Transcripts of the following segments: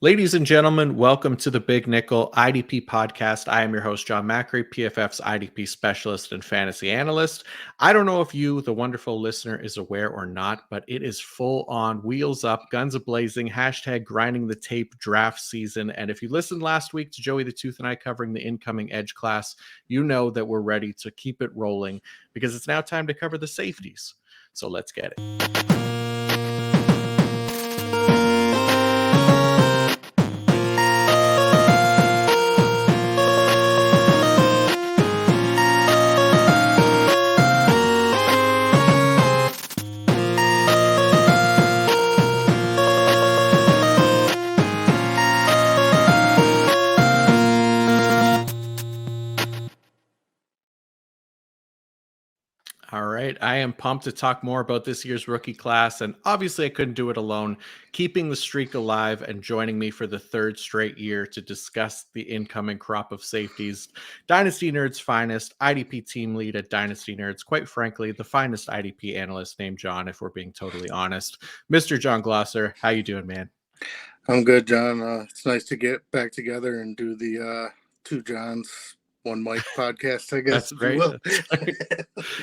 Ladies and gentlemen, welcome to the Big Nickel IDP Podcast. I am your host, Jon Macri, PFF's IDP specialist and fantasy analyst. I don't know if you, the wonderful listener, is aware or not, but it is full on wheels up, guns a-blazing, hashtag grinding the tape draft season. And if you listened last week to Joey the Tooth and I covering the incoming edge class, you know that we're ready to keep it rolling because it's now time to cover the safeties. So let's get it. All right. I am pumped to talk more about this year's rookie class. And obviously, I couldn't do it alone. Keeping the streak alive and joining me for the third straight year to discuss the incoming crop of safeties. Dynasty Nerds' finest, IDP team lead at Dynasty Nerds. Quite frankly, the finest IDP analyst named Jon, if we're being totally honest. Mr. Jon Glosser, how you doing, man? I'm good, Jon. It's nice to get back together and do the two Johns, one Mike podcast, I guess. That's right.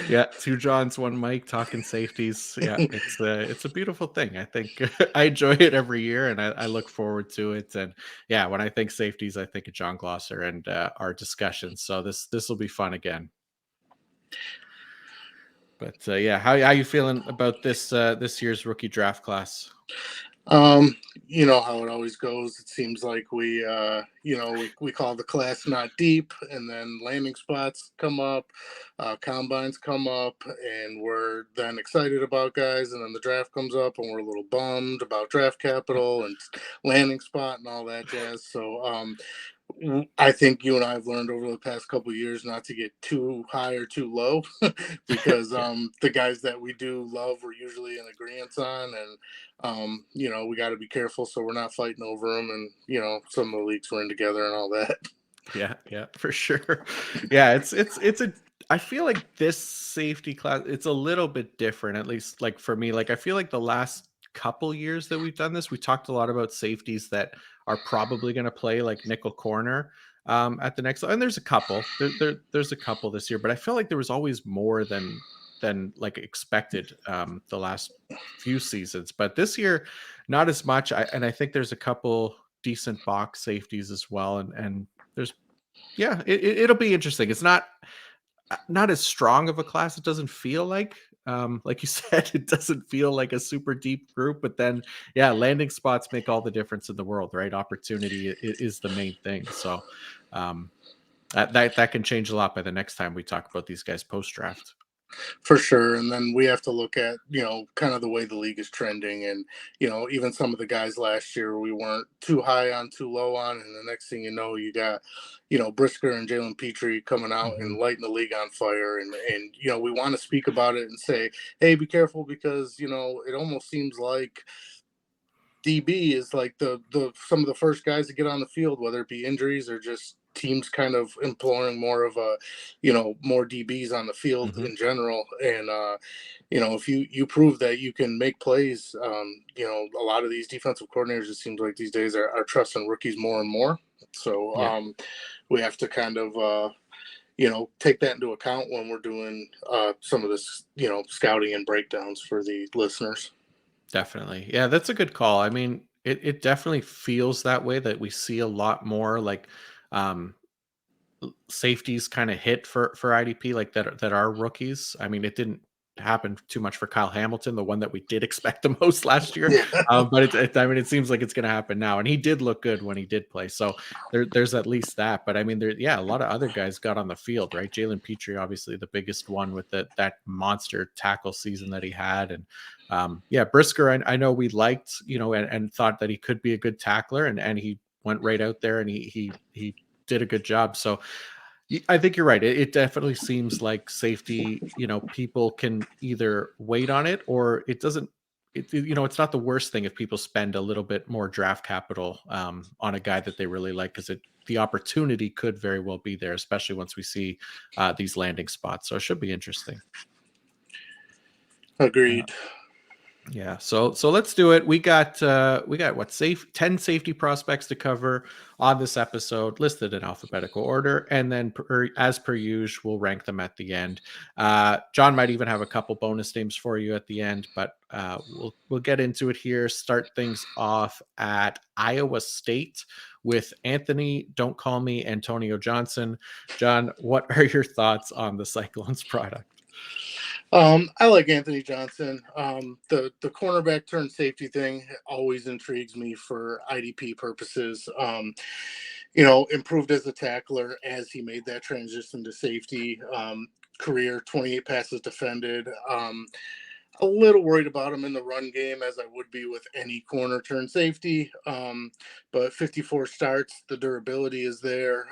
Yeah, two Johns, one Mike, talking safeties. Yeah, it's a beautiful thing. I think I enjoy it every year, and I look forward to it. And yeah, when I think safeties, I think of Jon Glosser and our discussions. So this will be fun again. But yeah, how you feeling about this year's rookie draft class? You know how it always goes. It seems like we call the class not deep, and then landing spots come up, combines come up, and we're then excited about guys, and then the draft comes up, and we're a little bummed about draft capital and landing spot and all that jazz. So I think you and I have learned over the past couple of years not to get too high or too low because the guys that we do love we're usually in agreement on, and we got to be careful so we're not fighting over them, and some of the leagues we're in together and all that. Yeah, for sure. Yeah, it's a I feel like this safety class, it's a little bit different, at least like for me. Like I feel like the last couple years that we've done this, we talked a lot about safeties that are probably going to play like nickel corner at the next, and there's a couple. There's a couple this year, but I feel like there was always more than like expected the last few seasons. But this year, not as much. And I think there's a couple decent box safeties as well, and there's it'll be interesting. It's not as strong of a class. It doesn't feel like you said, it doesn't feel like a super deep group, but then landing spots make all the difference in the world, right? Opportunity is the main thing. So that can change a lot by the next time we talk about these guys post draft. For sure. And then we have to look at, kind of the way the league is trending. And, even some of the guys last year, we weren't too high on, too low on. And the next thing you know, you got, Brisker and Jalen Petrie coming out and lighting the league on fire. And we want to speak about it and say, hey, be careful because, it almost seems like DB is like the some of the first guys to get on the field, whether it be injuries or just teams kind of imploring more of a, more DBs on the field in general. And, if you prove that you can make plays, a lot of these defensive coordinators, it seems like these days are trusting rookies more and more. So we have to kind of, take that into account when we're doing some of this, scouting and breakdowns for the listeners. Definitely. Yeah, that's a good call. I mean, it definitely feels that way, that we see a lot more like safeties kind of hit for IDP, like that are rookies. I mean, it didn't happen too much for Kyle Hamilton, the one that we did expect the most last year. But it seems like it's going to happen now, and he did look good when he did play. So there's at least that. But I mean, a lot of other guys got on the field, right? Jalen Petrie, obviously the biggest one with that monster tackle season that he had, and Brisker, I know we liked, and thought that he could be a good tackler, and he went right out there and he did a good job. So I think you're right. It definitely seems like safety, people can either wait on it or it doesn't. It's not the worst thing if people spend a little bit more draft capital on a guy that they really like, because the opportunity could very well be there, especially once we see these landing spots. So it should be interesting. Agreed. Yeah, so let's do it. We got what 10 safety prospects to cover on this episode, listed in alphabetical order, and then as per usual, we'll rank them at the end. John might even have a couple bonus names for you at the end, but we'll get into it here. Start things off at Iowa State with Anthony. Don't call me Antonio Johnson. John, what are your thoughts on the Cyclones product? I like Anthony Johnson. The cornerback turned safety thing always intrigues me for IDP purposes. Improved as a tackler as he made that transition to safety. Career 28 passes defended. A little worried about him in the run game, as I would be with any corner turn safety. But 54 starts, the durability is there.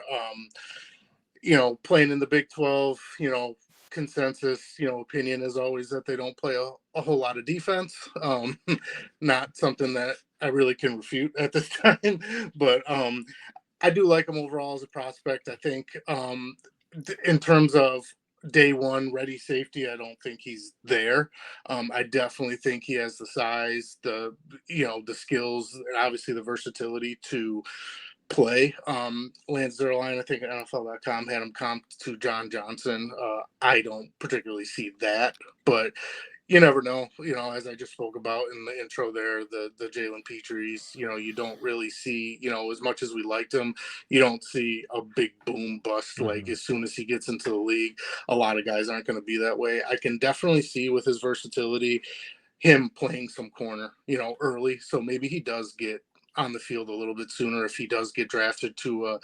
Playing in the Big 12, consensus, opinion is always that they don't play a whole lot of defense. Not something that I really can refute at this time, but I do like him overall as a prospect. I think in terms of day one ready safety, I don't think he's there. I definitely think he has the size, the skills, and obviously the versatility to play. Lance Zierlein, I think NFL.com had him comped to John Johnson. I don't particularly see that, but you never know. As I just spoke about in the intro there, the Jalen Petries, you don't really see, as much as we liked him, you don't see a big boom bust like as soon as he gets into the league. A lot of guys aren't going to be that way. I can definitely see with his versatility him playing some corner, early. So maybe he does get on the field a little bit sooner if he does get drafted to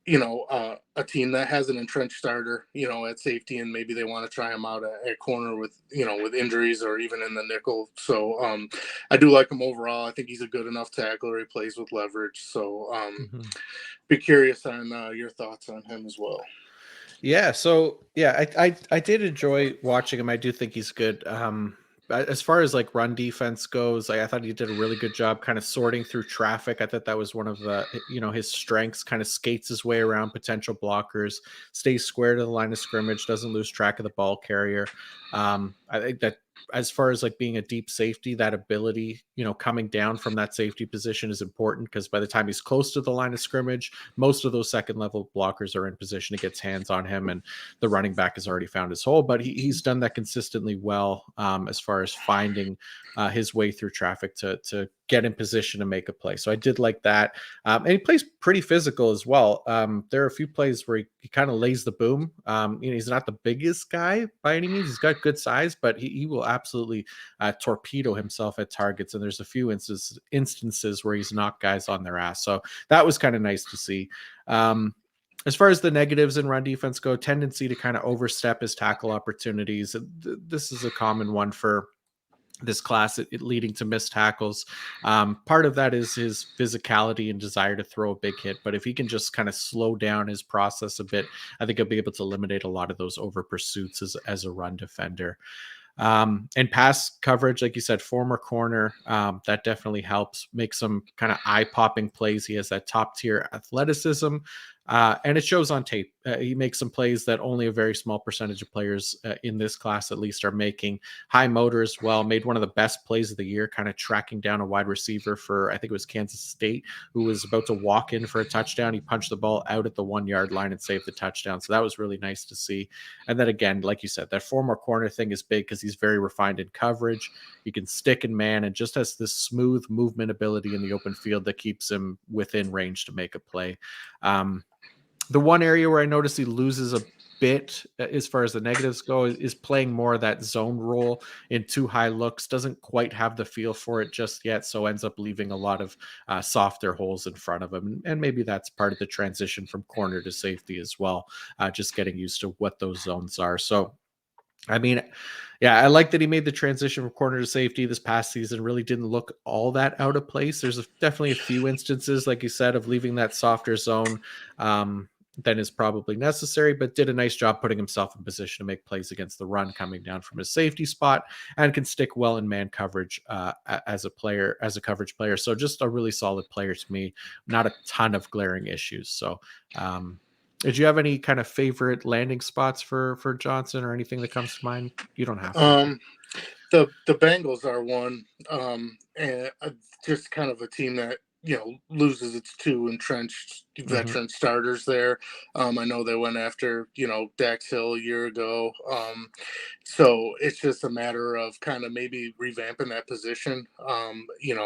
a team that has an entrenched starter, at safety, and maybe they want to try him out at corner with injuries or even in the nickel. So I do like him overall. I think he's a good enough tackler. He plays with leverage. So be curious on your thoughts on him as well. Yeah, so yeah, I did enjoy watching him. I do think he's good. As far as like run defense goes, I thought he did a really good job kind of sorting through traffic. I thought that was one of the his strengths. Kind of skates his way around potential blockers, stays square to the line of scrimmage, doesn't lose track of the ball carrier. I think that as far as like being a deep safety, that ability, coming down from that safety position is important because by the time he's close to the line of scrimmage, most of those second level blockers are in position to get hands on him, and the running back has already found his hole. But he's done that consistently well as far as finding his way through traffic to get in position to make a play. So I did like that. And he plays pretty physical as well. There are a few plays where he kind of lays the boom. He's not the biggest guy by any means. He's got good size, but he will absolutely torpedo himself at targets. And there's a few instances where he's knocked guys on their ass. So that was kind of nice to see. As far as the negatives in run defense go, tendency to kind of overstep his tackle opportunities. This is a common one for this class, it leading to missed tackles. Part of that is his physicality and desire to throw a big hit. But if he can just kind of slow down his process a bit, I think he'll be able to eliminate a lot of those over pursuits as a run defender. And pass coverage, like you said, former corner, that definitely helps make some kind of eye-popping plays. He has that top-tier athleticism, and it shows on tape. He makes some plays that only a very small percentage of players in this class, at least, are making. High motor as well. Made one of the best plays of the year, kind of tracking down a wide receiver for, I think it was Kansas State, who was about to walk in for a touchdown. He punched the ball out at the 1 yard line and saved the touchdown. So that was really nice to see. And then again, like you said, that former corner thing is big because he's very refined in coverage. He can stick and man and just has this smooth movement ability in the open field that keeps him within range to make a play. The one area where I notice he loses a bit as far as the negatives go is playing more of that zone role in too high looks. Doesn't quite have the feel for it just yet, so ends up leaving a lot of softer holes in front of him. And maybe that's part of the transition from corner to safety as well, just getting used to what those zones are. So I mean, yeah, I like that he made the transition from corner to safety this past season. Really didn't look all that out of place. There's definitely a few instances, like you said, of leaving that softer zone than is probably necessary, but did a nice job putting himself in position to make plays against the run coming down from his safety spot, and can stick well in man coverage as a coverage player. So just a really solid player to me. Not a ton of glaring issues. So did you have any kind of favorite landing spots for Johnson or anything that comes to mind? You don't have to. The Bengals are one, and just kind of a team that loses its two entrenched Mm-hmm. veteran starters there. I know they went after Dax Hill a year ago, so it's just a matter of kind of maybe revamping that position. In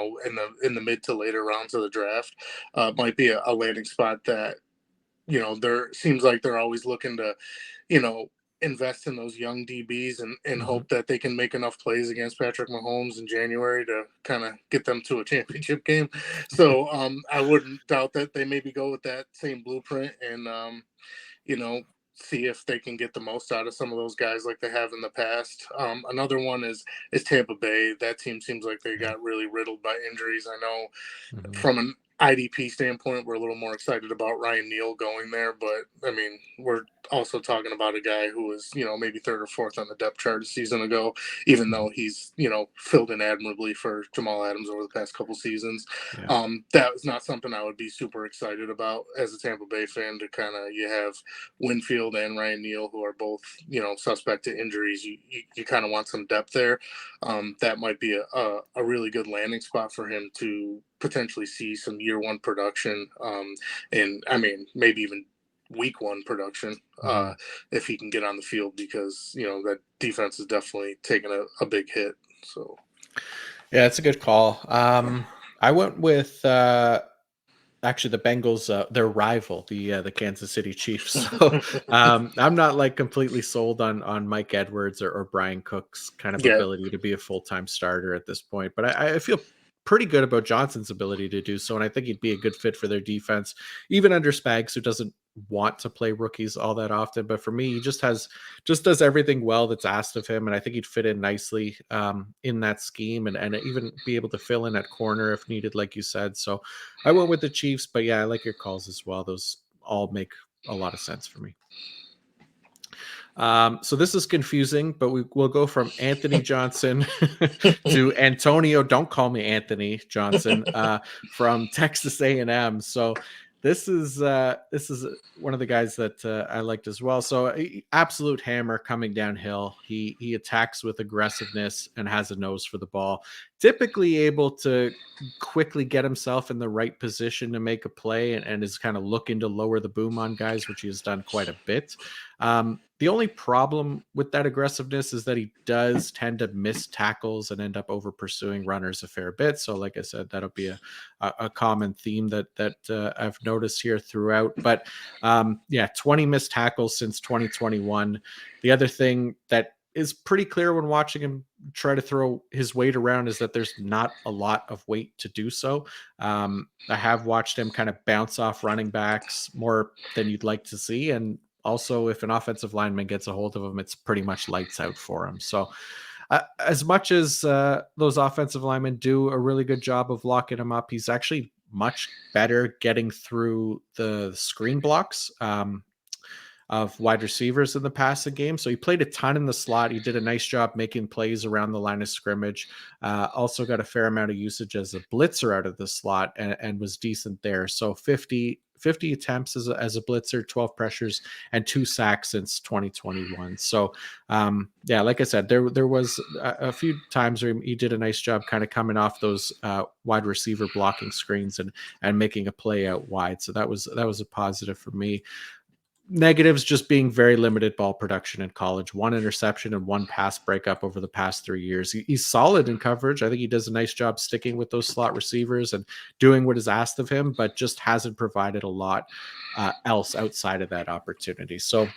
the mid to later rounds of the draft, might be a landing spot that there seems like they're always looking to you know, invest in those young DBs and Mm-hmm. hope that they can make enough plays against Patrick Mahomes in January to kind of get them to a championship game. So I wouldn't doubt that they maybe go with that same blueprint and you know, see if they can get the most out of some of those guys like they have in the past. Another one is Tampa Bay. That team seems like they Yeah. got really riddled by injuries. I know Mm-hmm. from an IDP standpoint, we're a little more excited about Ryan Neal going there, but I mean, we're also talking about a guy who was, maybe third or fourth on the depth chart a season ago, even Mm-hmm. though he's, filled in admirably for Jamal Adams over the past couple seasons. Yeah. That was not something I would be super excited about as a Tampa Bay fan to kind of, you have Winfield and Ryan Neal, who are both, suspect to injuries. You kind of want some depth there. That might be a really good landing spot for him to potentially see some year one production. And I mean, maybe even week one production Mm-hmm. if he can get on the field because, that defense is definitely taking a big hit. So, Yeah, it's a good call. I went with actually the Bengals, their rival, the Kansas City Chiefs. So I'm not like completely sold on Mike Edwards or Brian Cook's kind of yeah. ability to be a full-time starter at this point, but I feel pretty good about Johnson's ability to do so, and I think he'd be a good fit for their defense, even under Spags, who doesn't want to play rookies all that often. But for me, he just does everything well that's asked of him, and I think he'd fit in nicely in that scheme, and even be able to fill in at corner if needed, like you said. So I went with the Chiefs, but yeah, I like your calls as well. Those all make a lot of sense for me. So this is confusing, but we'll go from Anthony Johnson to Antonio. Don't call me Anthony Johnson from Texas A&M. So this is one of the guys that I liked as well. So absolute hammer coming downhill. He attacks with aggressiveness and has a nose for the ball. Typically able to quickly get himself in the right position to make a play and is kind of looking to lower the boom on guys, which he has done quite a bit. The only problem with that aggressiveness is that he does tend to miss tackles and end up over pursuing runners a fair bit. So, like I said, that'll be a common theme that I've noticed here throughout. But yeah, 20 missed tackles since 2021. The other thing that is pretty clear when watching him try to throw his weight around is that there's not a lot of weight to do so. I have watched him kind of bounce off running backs more than you'd like to see, and also, if an offensive lineman gets a hold of him, it's pretty much lights out for him. So, as much as those offensive linemen do a really good job of locking him up, he's actually much better getting through the screen blocks of wide receivers in the passing game. So he played a ton in the slot. He did a nice job making plays around the line of scrimmage. Also got a fair amount of usage as a blitzer out of the slot and was decent there. So 50 attempts as a blitzer, 12 pressures, and 2 sacks since 2021. So, yeah, like I said, there was a few times where he did a nice job kind of coming off those wide receiver blocking screens and making a play out wide. So that was a positive for me. Negatives just being very limited ball production in college. One interception and one pass breakup over the past 3 years. He's solid in coverage. I think he does a nice job sticking with those slot receivers and doing what is asked of him, but just hasn't provided a lot else outside of that opportunity. So,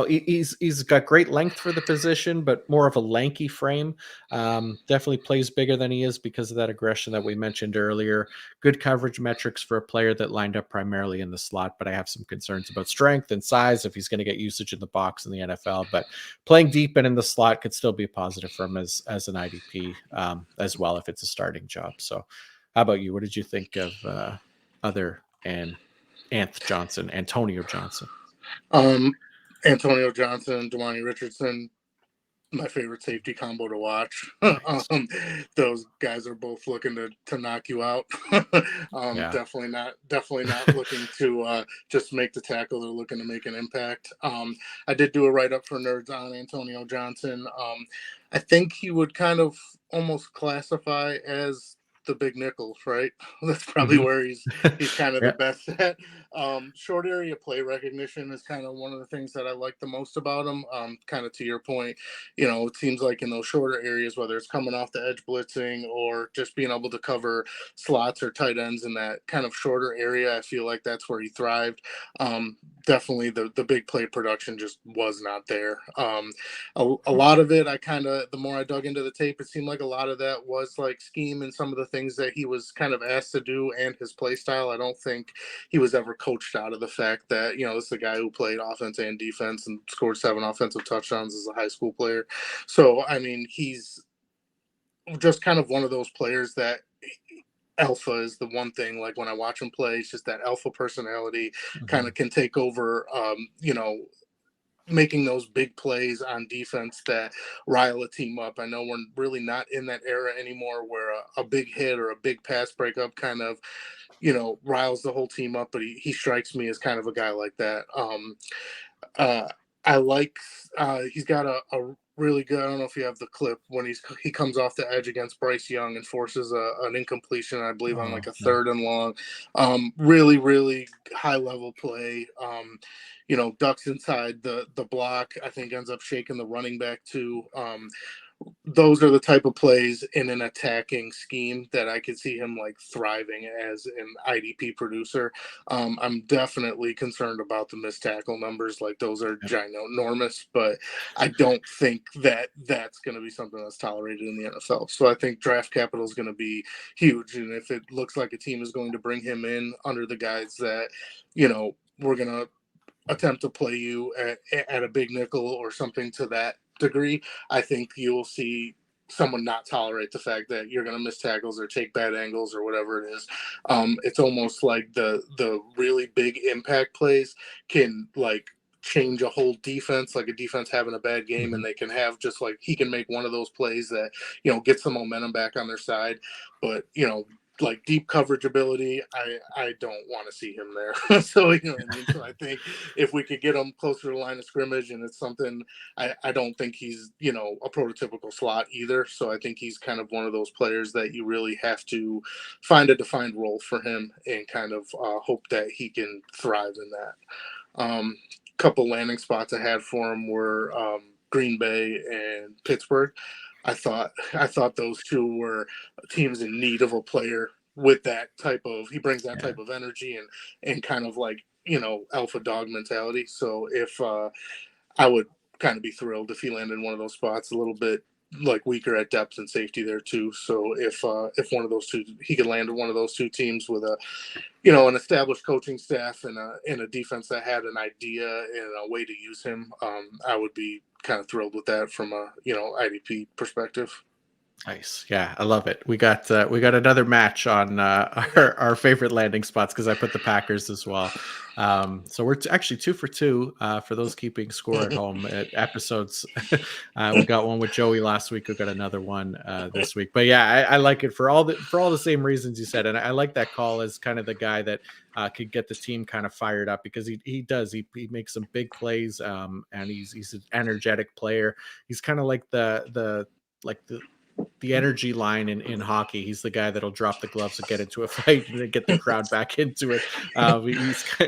he's got great length for the position, but more of a lanky frame. Definitely plays bigger than he is because of that aggression that we mentioned earlier. Good coverage metrics for a player that lined up primarily in the slot, but I have some concerns about strength and size if he's going to get usage in the box in the NFL. But playing deep and in the slot could still be a positive for him as an IDP as well if it's a starting job. So, how about you? What did you think of other and Antonio Johnson? Um, Antonio Johnson, Dwayne Richardson, my favorite safety combo to watch. Those guys are both looking to knock you out. Yeah. Definitely not looking to just make the tackle. They're looking to make an impact. I did do a write up for Nerds on Antonio Johnson. I think he would kind of almost classify as the big nickels, right? That's probably Mhm. where he's kind of the Yeah. best at. Short area play recognition is kind of one of the things that I like the most about him. Kind of to your point, it seems like in those shorter areas, whether it's coming off the edge blitzing or just being able to cover slots or tight ends in that kind of shorter area, I feel like that's where he thrived. Definitely the big play production just was not there. A lot of it, the more I dug into the tape, it seemed like a lot of that was like scheme and some of the things that he was kind of asked to do and his play style. I don't think he was ever coached out of the fact that, this is a guy who played offense and defense and scored 7 offensive touchdowns as a high school player. So, I mean, he's just kind of one of those players that alpha is the one thing. Like when I watch him play, it's just that alpha personality kind of Mhm. can take over, making those big plays on defense that rile a team up. I know we're really not in that era anymore where a big hit or a big pass breakup kind of, riles the whole team up, but he strikes me as kind of a guy like that. Uh, I like he's got a really good. I don't know if you have the clip when he comes off the edge against Bryce Young and forces an incompletion, I believe on like Oh, a yeah. third and long. Really, really high level play. Ducks inside the block. I think ends up shaking the running back too. Those are the type of plays in an attacking scheme that I could see him like thriving as an IDP producer. I'm definitely concerned about the missed tackle numbers. Like those are Yep. ginormous, but I don't think that that's going to be something that's tolerated in the NFL. So I think draft capital is going to be huge. And if it looks like a team is going to bring him in under the guise that, we're going to attempt to play you at a big nickel or something to that degree, I think you will see someone not tolerate the fact that you're going to miss tackles or take bad angles or whatever it is. It's almost like the really big impact plays can like change a whole defense, like a defense having a bad game, and Mhm. they can have just like he can make one of those plays that gets the momentum back on their side. But like deep coverage ability, I don't want to see him there. So you know what I mean. So I think if we could get him closer to the line of scrimmage, and it's something I don't think he's a prototypical slot either. So I think he's kind of one of those players that you really have to find a defined role for him and kind of hope that he can thrive in that. Couple landing spots I had for him were Green Bay and Pittsburgh. I thought those two were teams in need of a player with that type of he brings that Yeah. type of energy and kind of like alpha dog mentality. So if I would kind of be thrilled if he landed in one of those spots, a little bit like weaker at depth and safety there too. So if one of those two he could land in one of those two teams with a an established coaching staff and a defense that had an idea and a way to use him, I would be kind of thrilled with that from a IDP perspective. Nice. Yeah, I love it. We got another match on our favorite landing spots because I put the Packers as well. So we're actually 2 for 2 for those keeping score at home at episodes. We got one with Joey last week. We got another one this week. But yeah, I like it for all the same reasons you said, and I like that call as kind of the guy that could get the team kind of fired up because he makes some big plays, and he's an energetic player. He's kind of like the energy line in hockey. He's the guy that'll drop the gloves and get into a fight and then get the crowd back into it.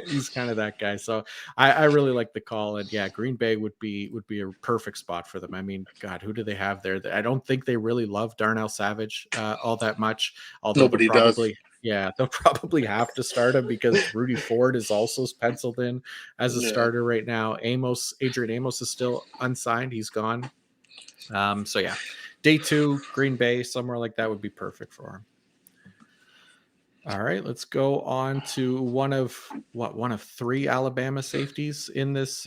He's kind of that guy. So I really like the call. And yeah, Green Bay would be a perfect spot for them. I mean, God, who do they have there? I don't think they really love Darnell Savage all that much. Although Nobody does. they'll probably have to start him because Rudy Ford is also penciled in as a Yeah. starter right now. Adrian Amos is still unsigned. He's gone. So yeah, day 2, Green Bay, somewhere like that would be perfect for him. All right, let's go on to one of 3 Alabama safeties in this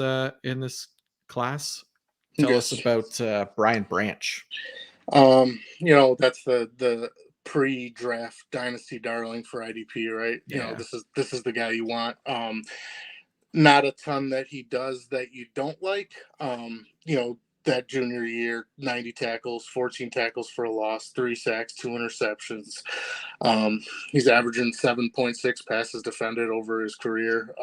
class. Tell us Yes. about Brian Branch. That's the pre-draft dynasty darling for IDP, right? Yeah. This is the guy you want. Not a ton that he does that you don't like. that junior year, 90 tackles, 14 tackles for a loss, 3 sacks, 2 interceptions. He's averaging 7.6 passes defended over his career.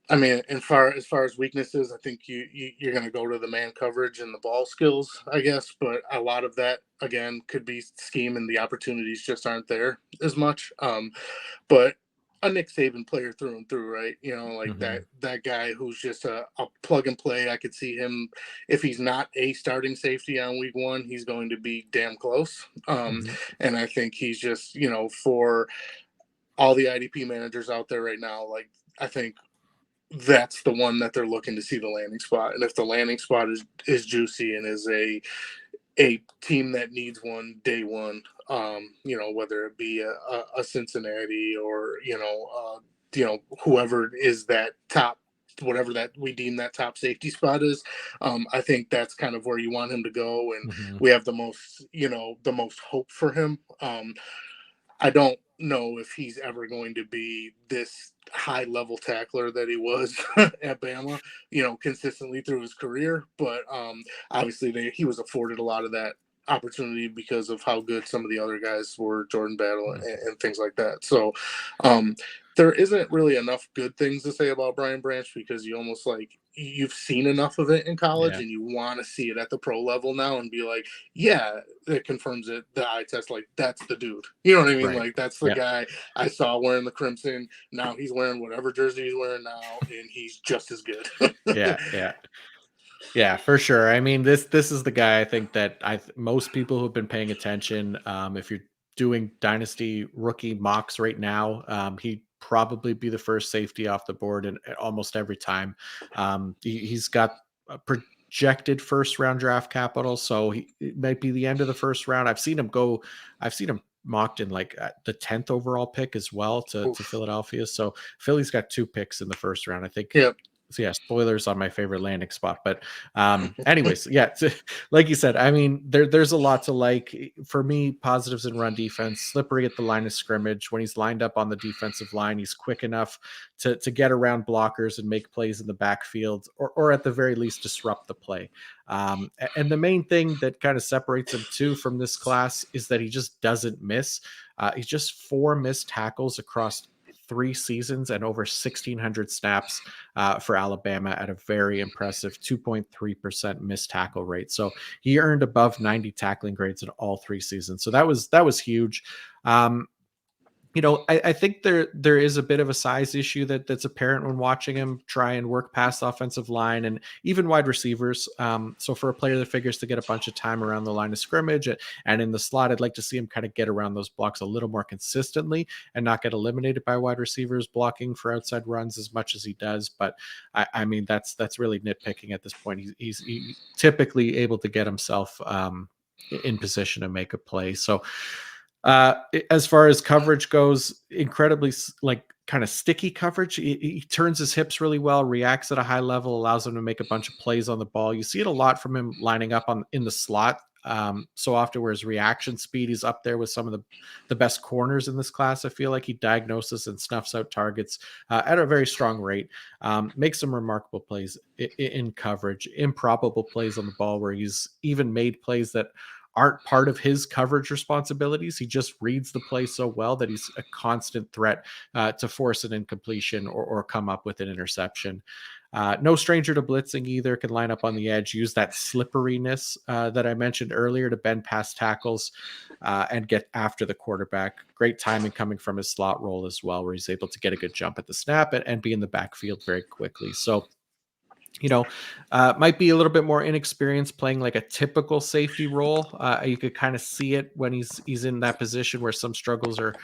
I mean, as far as weaknesses, I think you're going to go to the man coverage and the ball skills, I guess. But a lot of that, again, could be scheme, and the opportunities just aren't there as much. But a Nick Saban player through and through, right? You know, like that guy who's just a plug and play. I could see him, if he's not a starting safety on week 1, he's going to be damn close. And I think he's just, you know, for all the IDP managers out there right now, like, I think that's the one that they're looking to see the landing spot. And if the landing spot is juicy and is a team that needs one day one, you know, whether it be a Cincinnati or, you know, whoever is that top, whatever that we deem that top safety spot is, I think that's kind of where you want him to go. And we have the most hope for him. I don't know if he's ever going to be this high level tackler that he was at Bama, you know, consistently through his career. But obviously he was afforded a lot of that opportunity because of how good some of the other guys were, Jordan Battle and things like that. So there isn't really enough good things to say about Brian Branch, because you almost like you've seen enough of it in college and you want to see it at the pro level now and be like, yeah, it confirms it. The eye test, like, that's the dude. You know what I mean? Right. Like, that's the guy I saw wearing the crimson. Now he's wearing whatever jersey he's wearing now, and he's just as good. Yeah, for sure. I mean, this is the guy I think that most people who've been paying attention, if you're doing dynasty rookie mocks right now, he'd probably be the first safety off the board and almost every time. He's got a projected first round draft capital, so it might be the end of the first round. I've seen him mocked in like the 10th overall pick as well to Philadelphia. So Philly's got 2 picks in the first round, I think. Yep. So yeah, spoilers on my favorite landing spot. But anyways, yeah, like you said, I mean, there's a lot to like. For me, positives in run defense, slippery at the line of scrimmage. When he's lined up on the defensive line, he's quick enough to get around blockers and make plays in the backfield, or at the very least disrupt the play. And the main thing that kind of separates him too from this class is that he just doesn't miss. He's just 4 missed tackles across 3 seasons and over 1,600 snaps for Alabama at a very impressive 2.3% missed tackle rate. So he earned above 90 tackling grades in all 3 seasons. So that was huge. You know, I think there is a bit of a size issue that's apparent when watching him try and work past the offensive line and even wide receivers. So for a player that figures to get a bunch of time around the line of scrimmage and in the slot, I'd like to see him kind of get around those blocks a little more consistently and not get eliminated by wide receivers blocking for outside runs as much as he does. But I mean, that's really nitpicking at this point. He's typically able to get himself in position to make a play. So as far as coverage goes, incredibly like kind of sticky coverage. He turns his hips really well, reacts at a high level, allows him to make a bunch of plays on the ball. You see it a lot from him lining up in the slot so often, where his reaction speed is up there with some of the best corners in this class. I feel like he diagnoses and snuffs out targets at a very strong rate, makes some remarkable plays in coverage, improbable plays on the ball where he's even made plays that aren't part of his coverage responsibilities. He just reads the play so well that he's a constant threat to force an incompletion or come up with an interception. No stranger to blitzing either, can line up on the edge, use that slipperiness that I mentioned earlier to bend past tackles and get after the quarterback. Great timing coming from his slot role as well, where he's able to get a good jump at the snap and be in the backfield very quickly. So, you know, might be a little bit more inexperienced playing like a typical safety role. You could kind of see it when he's in that position where some struggles are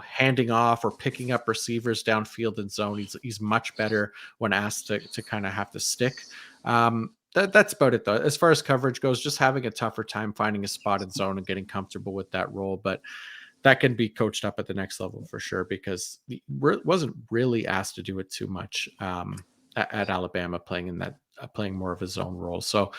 handing off or picking up receivers downfield in zone. He's much better when asked to kind of have to stick. That's about it though. As far as coverage goes, just having a tougher time finding a spot in zone and getting comfortable with that role, but that can be coached up at the next level for sure, because he wasn't really asked to do it too much at Alabama, playing more of his own role. So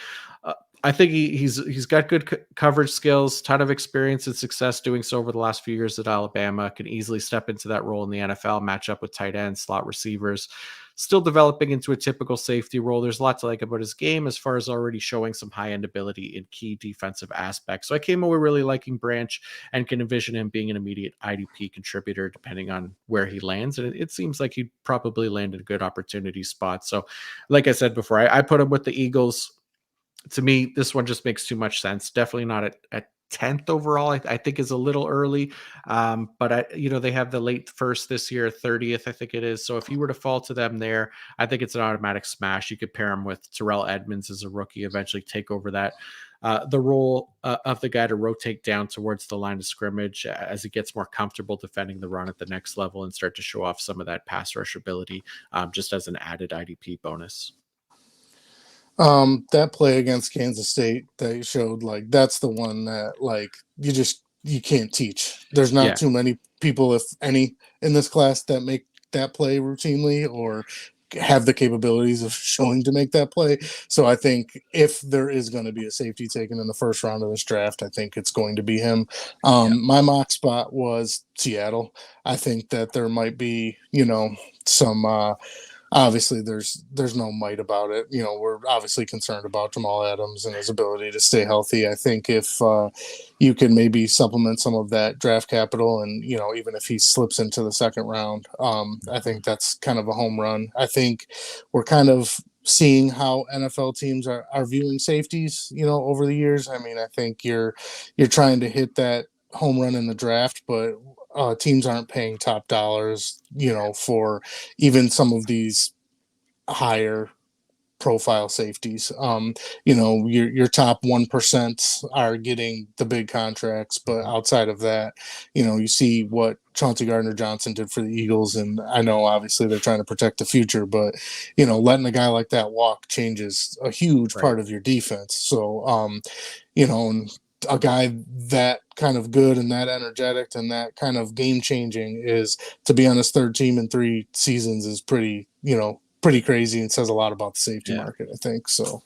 I think he's got good coverage skills, ton of experience and success doing so over the last few years at Alabama. Can easily step into that role in the NFL, match up with tight ends, slot receivers. still developing into a typical safety role. There's a lot to like about his game as far as already showing some high end ability in key defensive aspects. So I came away really liking Branch and can envision him being an immediate IDP contributor depending on where he lands. And it seems like he'd probably land in a good opportunity spot. So, like I said before, I put him with the Eagles. To me, this one just makes too much sense. Definitely not at 10th overall. I think is a little early, but they have the late first this year, 30th, I think it is. So if you were to fall to them there, I think it's an automatic smash. You could pair him with Terrell Edmonds as a rookie, eventually take over that. The role of the guy to rotate down towards the line of scrimmage as he gets more comfortable defending the run at the next level and start to show off some of that pass rush ability, just as an added IDP bonus. That play against Kansas State that you showed, like, that's the one that, like, you can't teach. There's not too many people, if any, in this class that make that play routinely or have the capabilities of showing to make that play. So I think if there is going to be a safety taken in the first round of this draft, I think it's going to be him. My mock spot was Seattle. I think that there might be, some obviously there's no might about it. We're obviously concerned about Jamal Adams and his ability to stay healthy. I think if you can maybe supplement some of that draft capital and, even if he slips into the second round, I think that's kind of a home run. I think we're kind of seeing how NFL teams are viewing safeties, over the years. I mean, I think you're trying to hit that home run in the draft, but teams aren't paying top dollars, for even some of these higher profile safeties. Your top 1% are getting the big contracts, but outside of that, you see what Chauncey Gardner-Johnson did for the Eagles, and I know obviously they're trying to protect the future, but letting a guy like that walk changes a huge part of your defense. So a guy that kind of good and that energetic and that kind of game changing is to be on his third team in 3 seasons is pretty crazy and says a lot about the safety market, I think. So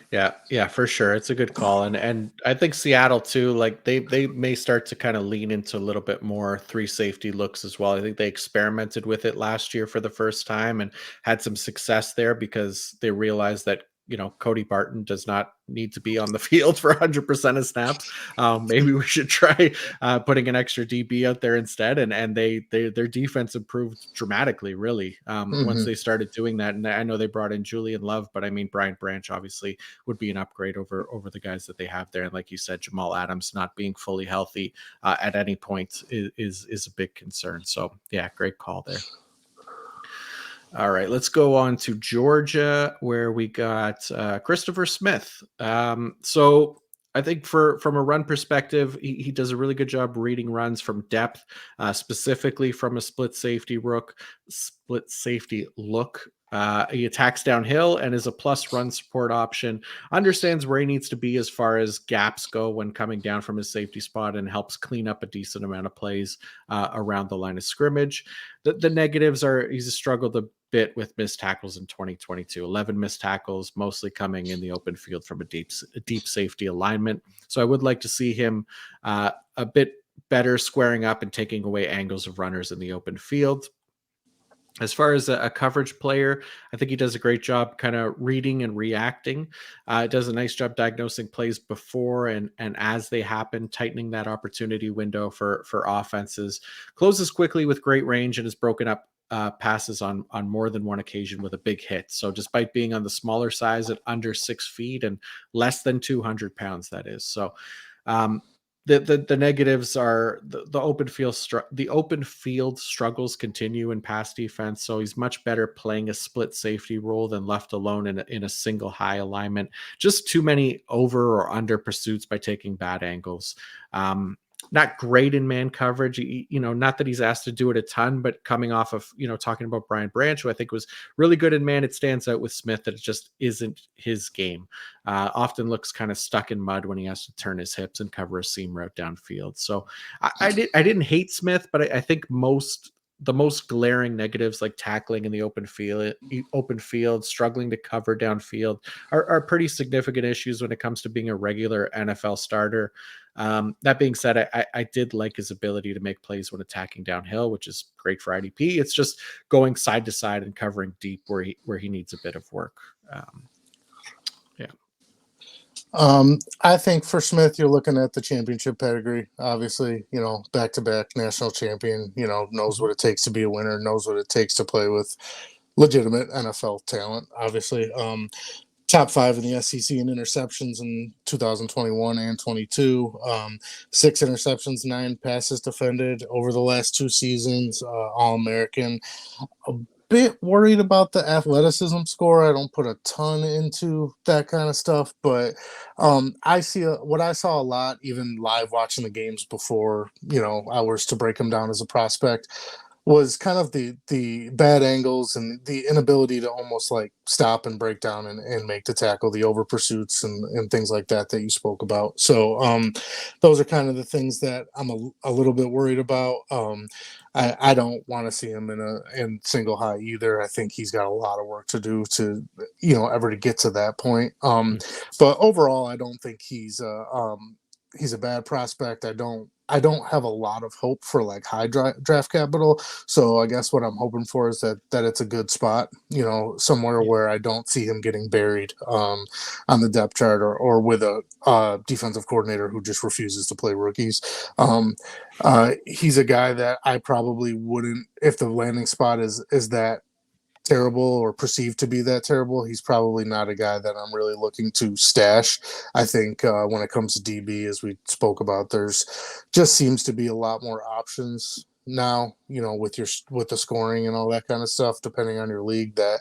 yeah, for sure. It's a good call. And I think Seattle too, like they may start to kind of lean into a little bit more 3 safety looks as well. I think they experimented with it last year for the first time and had some success there because they realized that Cody Barton does not need to be on the field for 100% of snaps. Maybe we should try putting an extra DB out there instead. And their defense improved dramatically, really, once they started doing that. And I know they brought in Julian Love, but I mean, Brian Branch obviously would be an upgrade over the guys that they have there. And like you said, Jamal Adams not being fully healthy at any point is a big concern. So yeah, great call there. All right, let's go on to Georgia, where we got Christopher Smith. So I think from a run perspective, he does a really good job reading runs from depth, specifically from a split safety look. He attacks downhill and is a plus run support option. Understands where he needs to be as far as gaps go when coming down from his safety spot and helps clean up a decent amount of plays around the line of scrimmage. The negatives are he's struggled a bit with missed tackles in 2022. 11 missed tackles, mostly coming in the open field from a deep safety alignment. So I would like to see him a bit better squaring up and taking away angles of runners in the open field. As far as a coverage player, I think he does a great job kind of reading and reacting. Does a nice job diagnosing plays before and as they happen, tightening that opportunity window for offenses. Closes quickly with great range and has broken up passes on more than one occasion with a big hit. So despite being on the smaller size at under 6 feet and less than 200 pounds, that is. So the negatives are the open field struggles continue in pass defense. So he's much better playing a split safety role than left alone in a single high alignment. Just too many over or under pursuits by taking bad angles. Not great in man coverage, not that he's asked to do it a ton, but coming off of, talking about Brian Branch, who I think was really good in man, it stands out with Smith that it just isn't his game. Often looks kind of stuck in mud when he has to turn his hips and cover a seam route downfield. So I didn't hate Smith, but I think most the most glaring negatives, like tackling in the open field, struggling to cover downfield, are pretty significant issues when it comes to being a regular NFL starter. That being said, I did like his ability to make plays when attacking downhill, which is great for IDP. It's just going side to side and covering deep where he needs a bit of work. Yeah. I think for Smith, you're looking at the championship pedigree. Obviously, back-to-back national champion, knows what it takes to be a winner, knows what it takes to play with legitimate NFL talent, obviously. Top 5 in the SEC in interceptions in 2021 and 22. 6 interceptions, 9 passes defended over the last 2 seasons, All-American. A bit worried about the athleticism score. I don't put a ton into that kind of stuff, but I see what I saw a lot, even live watching the games before, I was to break him down as a prospect, was kind of the bad angles and the inability to almost like stop and break down and make the tackle, the over pursuits and things like that you spoke about. So those are kind of the things that I'm a little bit worried about. I don't want to see him in single high either. I think he's got a lot of work to do to, ever to get to that point. But overall, I don't think he's a bad prospect. I don't have a lot of hope for like high draft capital. So I guess what I'm hoping for is that it's a good spot, somewhere where I don't see him getting buried on the depth chart or with a defensive coordinator who just refuses to play rookies. He's a guy that I probably wouldn't, if the landing spot is that terrible or perceived to be that terrible, he's probably not a guy that I'm really looking to stash. I think when it comes to DB, as we spoke about, there's just seems to be a lot more options now, with the scoring and all that kind of stuff, depending on your league, that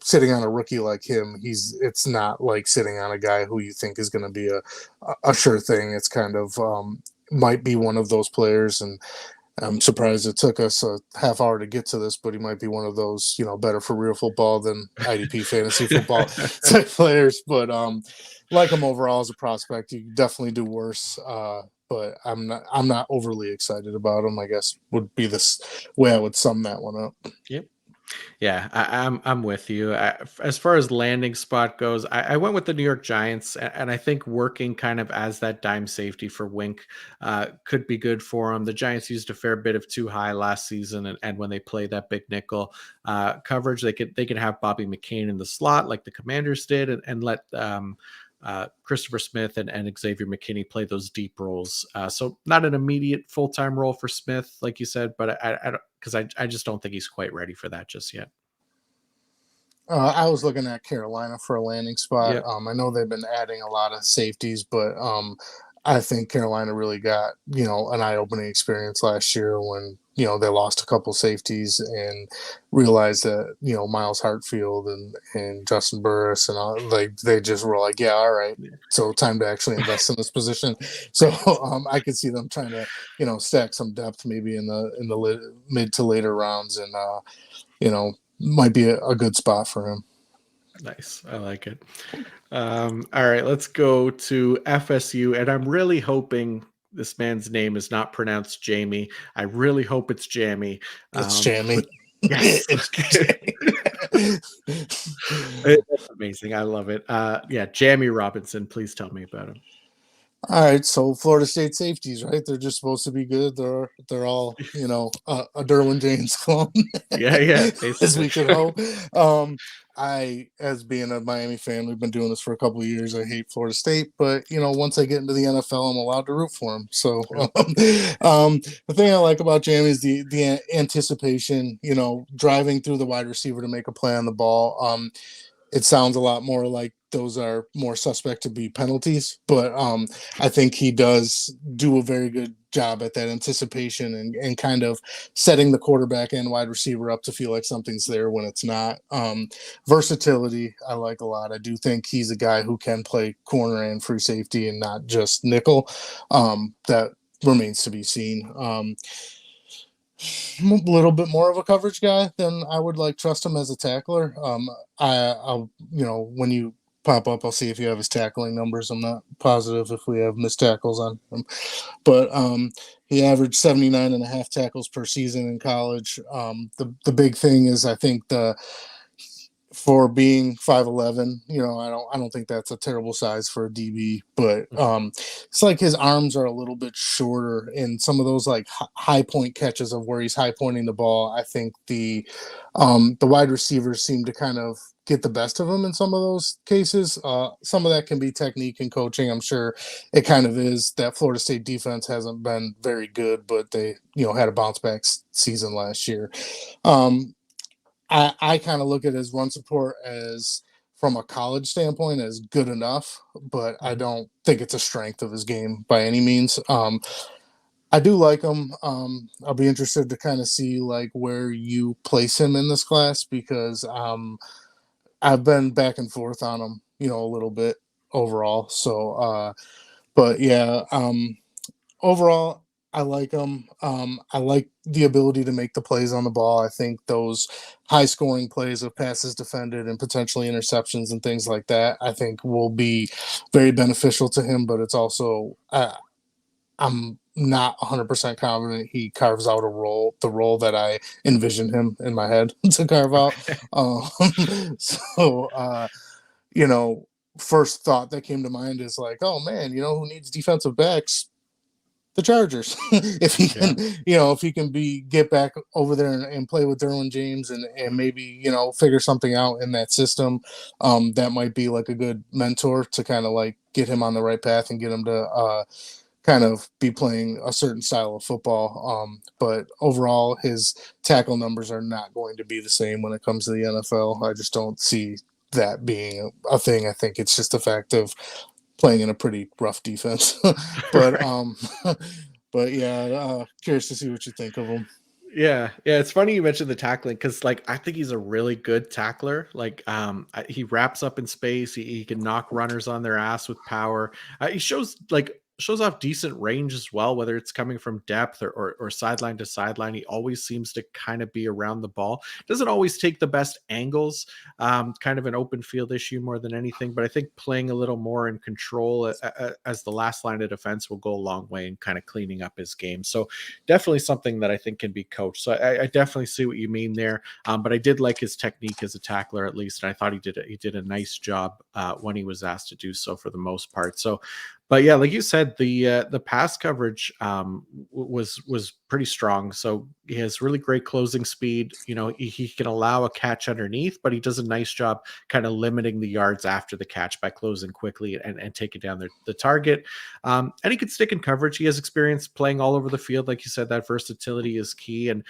sitting on a rookie like him, it's not like sitting on a guy who you think is going to be a sure thing. It's kind of might be one of those players, and I'm surprised it took us a half hour to get to this, but he might be one of those, better for real football than IDP fantasy football type players. But like him overall as a prospect, you definitely do worse. But I'm not overly excited about him, I guess would be this way I would sum that one up. Yep. Yeah, I'm with you. As far as landing spot goes, I went with the New York Giants, and I think working kind of as that dime safety for Wink could be good for him. The Giants used a fair bit of too high last season, and when they play that big nickel coverage, they could have Bobby McCain in the slot like the Commanders did, and let Christopher Smith and Xavier McKinney play those deep roles. So not an immediate full-time role for Smith, like you said, but I don't, because I just don't think he's quite ready for that just yet. I was looking at Carolina for a landing spot. Yep. I know they've been adding a lot of safeties, but I think Carolina really got, an eye-opening experience last year when, they lost a couple safeties and realized that, Miles Hartfield and Justin Burris and all, they just were like, yeah, all right. So time to actually invest in this position. So I could see them trying to, stack some depth maybe in the mid to later rounds, and, might be a good spot for him. Nice. I like it. All right, let's go to FSU. And I'm really hoping this man's name is not pronounced Jamie. I really hope it's Jammie. It's Jammie. Yes. It's amazing. I love it. Jammie Robinson. Please tell me about him. All right, so Florida State safeties, right? They're just supposed to be good. They're all, a Derwin James clone. Yeah, as we could hope. As being a Miami fan, we've been doing this for a couple of years. I hate Florida State, but once I get into the NFL, I'm allowed to root for them. So, the thing I like about Jammie is the anticipation. Driving through the wide receiver to make a play on the ball. It sounds a lot more like those are more suspect to be penalties, but I think he does do a very good job at that anticipation and kind of setting the quarterback and wide receiver up to feel like something's there when it's not. Versatility, I like a lot. I do think he's a guy who can play corner and free safety and not just nickel. That remains to be seen. I'm a little bit more of a coverage guy than I would trust him as a tackler. When you pop up. I'll see if you have his tackling numbers. I'm not positive if we have missed tackles on him. But he averaged 79 and a half tackles per season in college. The big thing is, I think, for being 5'11", I don't think that's a terrible size for a DB, but it's like his arms are a little bit shorter in some of those like high point catches of where he's high pointing the ball. I think the wide receivers seem to kind of get the best of him in some of those cases. Some of that can be technique and coaching. I'm sure it kind of is. That Florida State defense hasn't been very good, but they, had a bounce back season last year. I kind of look at his run support as, from a college standpoint, as good enough, but I don't think it's a strength of his game by any means. I do like him. I'll be interested to kind of see like where you place him in this class, because I've been back and forth on him, a little bit overall. So, but yeah, overall, I like him. I like the ability to make the plays on the ball. I think those high-scoring plays of passes defended and potentially interceptions and things like that, I think will be very beneficial to him. But it's also, I'm not 100% confident he carves out the role that I envision him in my head to carve out. So, first thought that came to mind is like, oh man, who needs defensive backs? The Chargers. If he can, if he can get back over there and play with Derwin James and maybe, figure something out in that system, that might be like a good mentor to kind of like get him on the right path and get him to kind of be playing a certain style of football. But overall, his tackle numbers are not going to be the same when it comes to the NFL. I just don't see that being a thing. I think it's just a fact of playing in a pretty rough defense. But but yeah, curious to see what you think of him. Yeah, it's funny you mentioned the tackling, because like I think he's a really good tackler. Like he wraps up in space, he can knock runners on their ass with power. He shows off decent range as well, whether it's coming from depth or sideline to sideline. He always seems to kind of be around the ball. Doesn't always take the best angles, kind of an open field issue more than anything. But I think playing a little more in control as the last line of defense will go a long way in kind of cleaning up his game. So definitely something that I think can be coached. So I definitely see what you mean there. But I did like his technique as a tackler, at least. And I thought he did a nice job when he was asked to do so for the most part. So, but yeah, like you said, the pass coverage was pretty strong. So he has really great closing speed. He can allow a catch underneath, but he does a nice job kind of limiting the yards after the catch by closing quickly and taking down the target. And he could stick in coverage. He has experience playing all over the field. Like you said, that versatility is key. And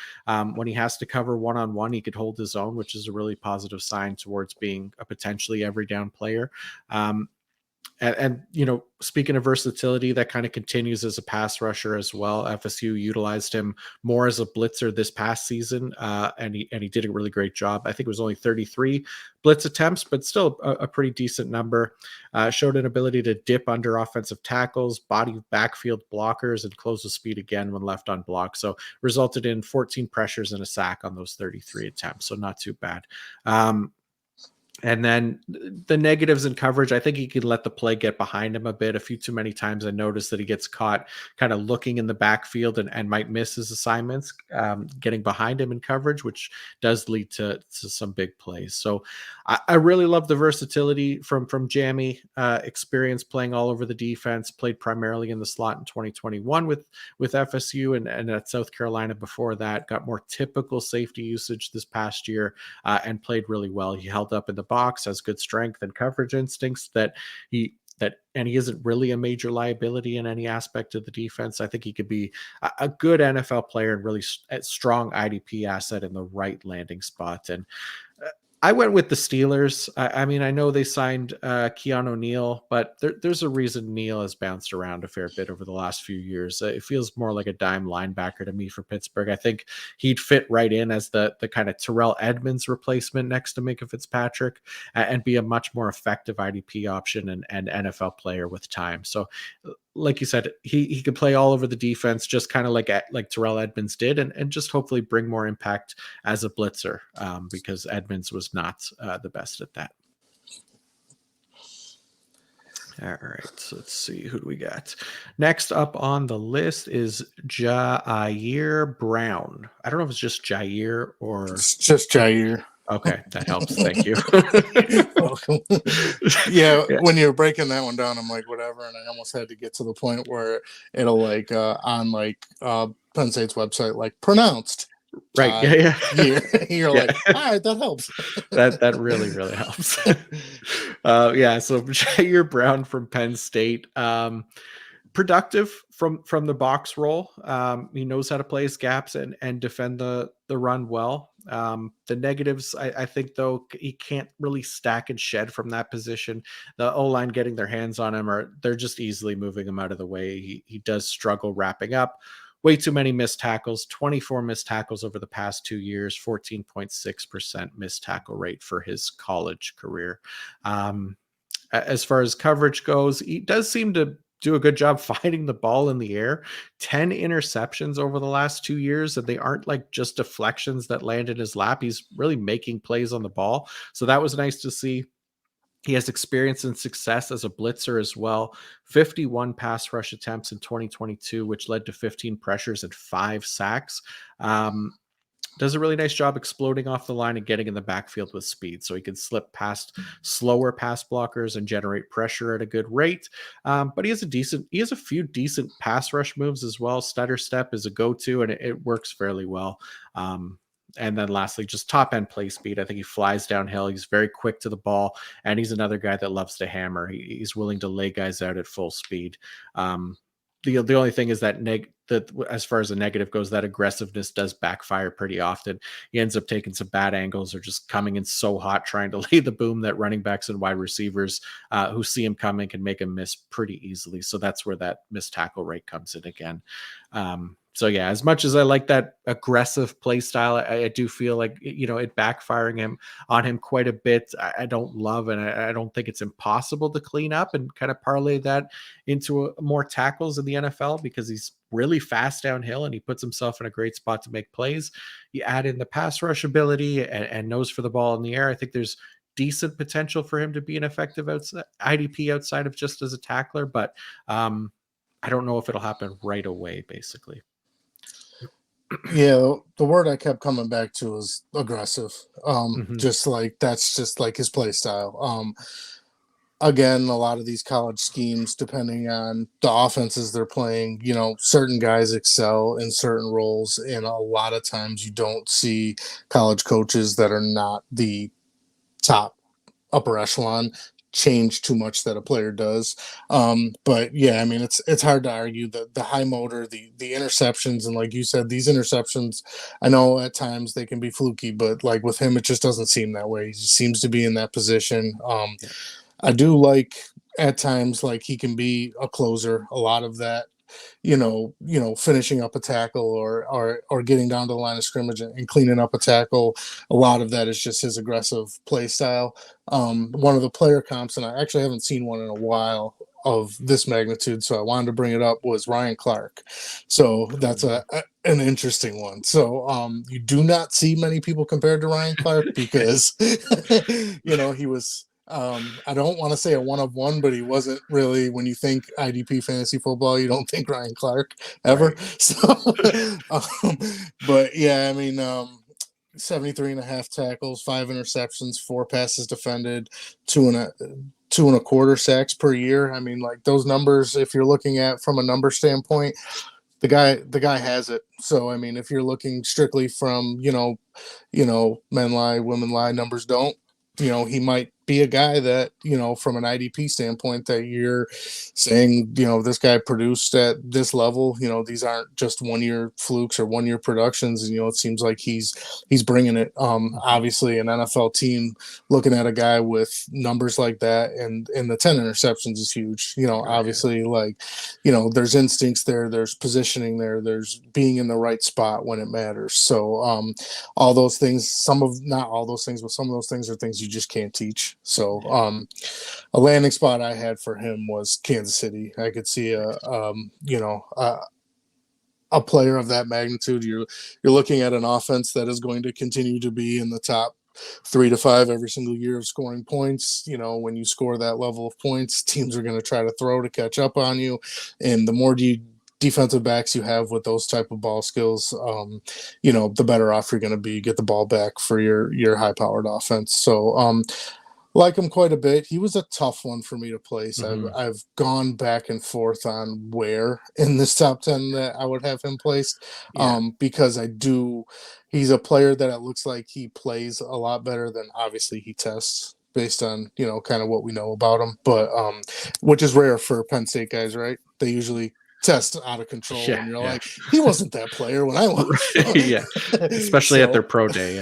when he has to cover one-on-one, he could hold his own, which is a really positive sign towards being a potentially every down player. And speaking of versatility, that kind of continues as a pass rusher as well. FSU utilized him more as a blitzer this past season, and he did a really great job. I think it was only 33 blitz attempts, but still a pretty decent number. Showed an ability to dip under offensive tackles, body backfield blockers, and close the speed again when left unblocked. So resulted in 14 pressures and a sack on those 33 attempts. So not too bad. And then the negatives in coverage, I think he could let the play get behind him a bit. A few too many times I noticed that he gets caught kind of looking in the backfield and might miss his assignments, getting behind him in coverage, which does lead to some big plays. So I really love the versatility from Jammie, experience playing all over the defense, played primarily in the slot in 2021 with FSU and at South Carolina before that, got more typical safety usage this past year, and played really well. He held up in the box, has good strength and coverage instincts and he isn't really a major liability in any aspect of the defense. I think he could be a good NFL player and really strong IDP asset in the right landing spot. And I went with the Steelers. I mean, I know they signed Keanu Neal, but there's a reason Neal has bounced around a fair bit over the last few years. It feels more like a dime linebacker to me for Pittsburgh. I think he'd fit right in as the kind of Terrell Edmonds replacement next to Minka Fitzpatrick, and be a much more effective IDP option and NFL player with time. So like you said, he could play all over the defense, just kind of like Terrell Edmonds did, and just hopefully bring more impact as a blitzer, because Edmonds was not the best at that. All right, so let's see, who do we got? Next up on the list is Ji'Ayir Brown. I don't know if it's just Jair or It's just Ji'Ayir. okay, that helps. Thank you. Welcome. Yeah, Yeah. when you're breaking that one down, I'm like, whatever, and I almost had to get to the point where it'll like on like Penn State's website, like pronounced Right. Yeah. Yeah. year. You're Yeah. like, all right, that helps. That really really helps. Yeah. So Jair Brown from Penn State, productive from the box roll. He knows how to play his gaps and defend the run well. The negatives, I think, though, he can't really stack and shed from that position. The O line getting their hands on him, or they're just easily moving him out of the way. He does struggle wrapping up. Way too many missed tackles, 24 missed tackles over the past 2 years, 14.6% missed tackle rate for his college career. As far as coverage goes, he does seem to do a good job finding the ball in the air. 10 interceptions over the last 2 years, and they aren't like just deflections that land in his lap. He's really making plays on the ball. So that was nice to see. He has experience and success as a blitzer as well. 51 pass rush attempts in 2022, which led to 15 pressures and 5 sacks. Does a really nice job exploding off the line and getting in the backfield with speed, so he can slip past slower pass blockers and generate pressure at a good rate. But he has a few decent pass rush moves as well. Stutter step is a go-to, and it works fairly well. And then lastly, just top end play speed. I think he flies downhill. He's very quick to the ball, and he's another guy that loves to hammer. He's willing to lay guys out at full speed. The only thing is that as far as the negative goes, that aggressiveness does backfire pretty often. He ends up taking some bad angles or just coming in so hot trying to lay the boom that running backs and wide receivers who see him coming can make him miss pretty easily. So that's where that missed tackle rate comes in again. So yeah, as much as I like that aggressive play style, I do feel like, it backfiring on him quite a bit. I don't love, and I don't think it's impossible to clean up and kind of parlay that into more tackles in the NFL, because he's really fast downhill and he puts himself in a great spot to make plays. You add in the pass rush ability and nose for the ball in the air. I think there's decent potential for him to be an effective IDP outside of just as a tackler, but I don't know if it'll happen right away, basically. Yeah, the word I kept coming back to is aggressive. Just like that's just like his play style. Again, a lot of these college schemes, depending on the offenses they're playing, certain guys excel in certain roles, and a lot of times you don't see college coaches that are not the top upper echelon change too much that a player does. But yeah, I mean, it's hard to argue that the high motor, the interceptions, and like you said, these interceptions, I know at times they can be fluky, but like with him, it just doesn't seem that way. He just seems to be in that position. I do like at times, like he can be a closer. A lot of that, finishing up a tackle or getting down to the line of scrimmage and cleaning up a tackle. A lot of that is just his aggressive play style. One of the player comps, and I actually haven't seen one in a while of this magnitude, so I wanted to bring it up, was Ryan Clark. So that's an interesting one. So you do not see many people compared to Ryan Clark because he was I don't want to say a one of one, but he wasn't really, when you think IDP fantasy football, you don't think Ryan Clark ever. Right. So, but yeah, I mean, 73 and a half tackles, 5 interceptions, 4 passes defended, two and a quarter sacks per year. I mean, like those numbers, if you're looking at from a number standpoint, the guy has it. So, I mean, if you're looking strictly from, men lie, women lie, numbers don't, he might be a guy that, from an IDP standpoint, that you're saying, this guy produced at this level. These aren't just 1 year flukes or 1 year productions. And, it seems like he's bringing it. Obviously, an NFL team looking at a guy with numbers like that and the 10 interceptions is huge. Obviously, like, there's instincts there, there's positioning there, there's being in the right spot when it matters. So all those things, not all those things, but some of those things are things you just can't teach. So a landing spot I had for him was Kansas City. I could see a player of that magnitude. You're looking at an offense that is going to continue to be in the top 3 to 5 every single year of scoring points. When you score that level of points, teams are going to try to throw to catch up on you. And the more defensive backs you have with those type of ball skills, the better off you're going to be. You get the ball back for your high-powered offense. So, like him quite a bit. He was a tough one for me to place. I've gone back and forth on where in this top 10 that I would have him placed, because he's a player that it looks like he plays a lot better than obviously he tests based on, kind of what we know about him. But which is rare for Penn State guys, right? They usually test out of control, and you're like, he wasn't that player when I watched him. Yeah, especially at their pro day.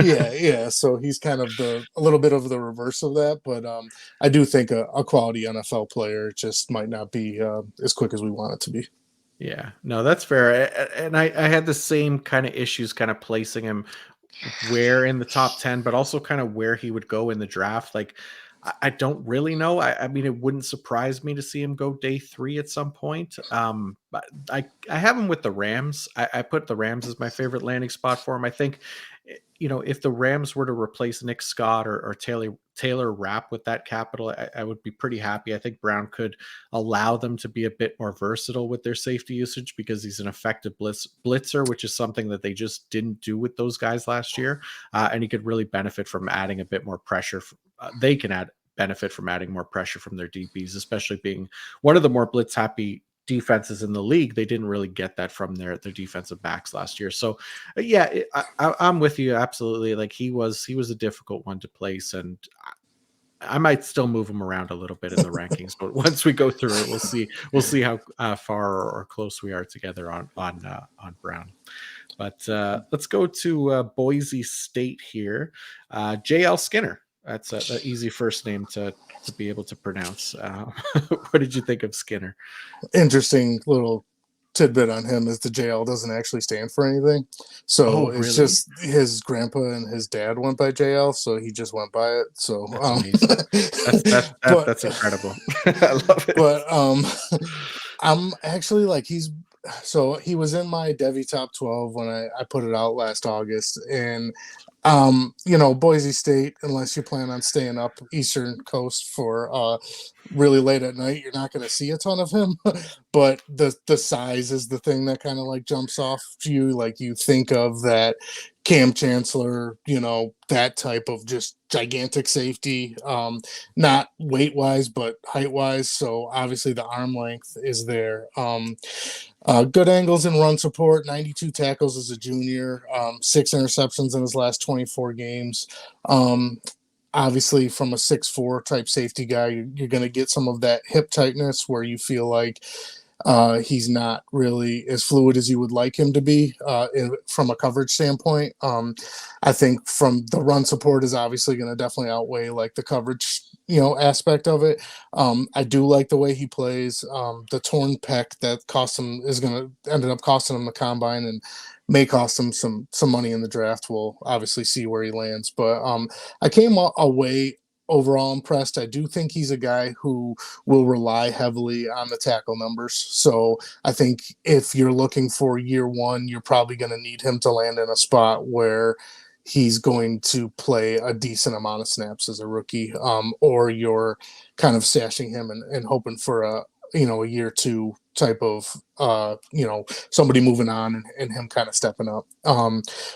Yeah. So he's kind of a little bit of the reverse of that, but I do think a quality NFL player just might not be as quick as we want it to be. Yeah, no, that's fair. And I had the same kind of issues kind of placing him where in the top 10, but also kind of where he would go in the draft. Like, I don't really know. I mean, it wouldn't surprise me to see him go day 3 at some point. But I have him with the Rams. I put the Rams as my favorite landing spot for him. I think, if the Rams were to replace Nick Scott or Taylor Rapp with that capital, I would be pretty happy. I think Brown could allow them to be a bit more versatile with their safety usage because he's an effective blitzer, which is something that they just didn't do with those guys last year. And he could really benefit from adding a bit more pressure. They can benefit from adding more pressure from their DBs, especially being one of the more blitz happy defenses in the league. They didn't really get that from their defensive backs last year. So I'm with you. Absolutely. Like he was a difficult one to place, and I might still move him around a little bit in the rankings, but once we go through it, we'll see how far or close we are together on Brown. But let's go to Boise State here. JL Skinner. That's an easy first name to be able to pronounce. What did you think of Skinner? Interesting little tidbit on him is the JL doesn't actually stand for anything. So it's really? Just his grandpa and his dad went by JL, so he just went by it. So that's amazing. That's incredible. I love it. But I'm actually like he was in my Devy top 12 when I put it out last August, and Boise State, unless you plan on staying up Eastern Coast for really late at night, you're not going to see a ton of him. But the size is the thing that kind of like jumps off to you. Like you think of that Cam Chancellor, that type of just gigantic safety, not weight wise, but height wise. So obviously the arm length is there. Good angles and run support, 92 tackles as a junior, 6 interceptions in his last 24 games. Obviously, from a 6'4" type safety guy, you're going to get some of that hip tightness where you feel like he's not really as fluid as you would like him to be from a coverage standpoint. I think from the run support is obviously going to definitely outweigh like the coverage aspect of it. I do like the way he plays. The torn pec that ended up costing him the combine and may cost him some money in the draft. We'll obviously see where he lands, but I came away overall impressed. I do think he's a guy who will rely heavily on the tackle numbers. So I think if you're looking for year one, you're probably going to need him to land in a spot where he's going to play a decent amount of snaps as a rookie, or you're kind of stashing him and hoping for a year two type of somebody moving on and him kind of stepping up.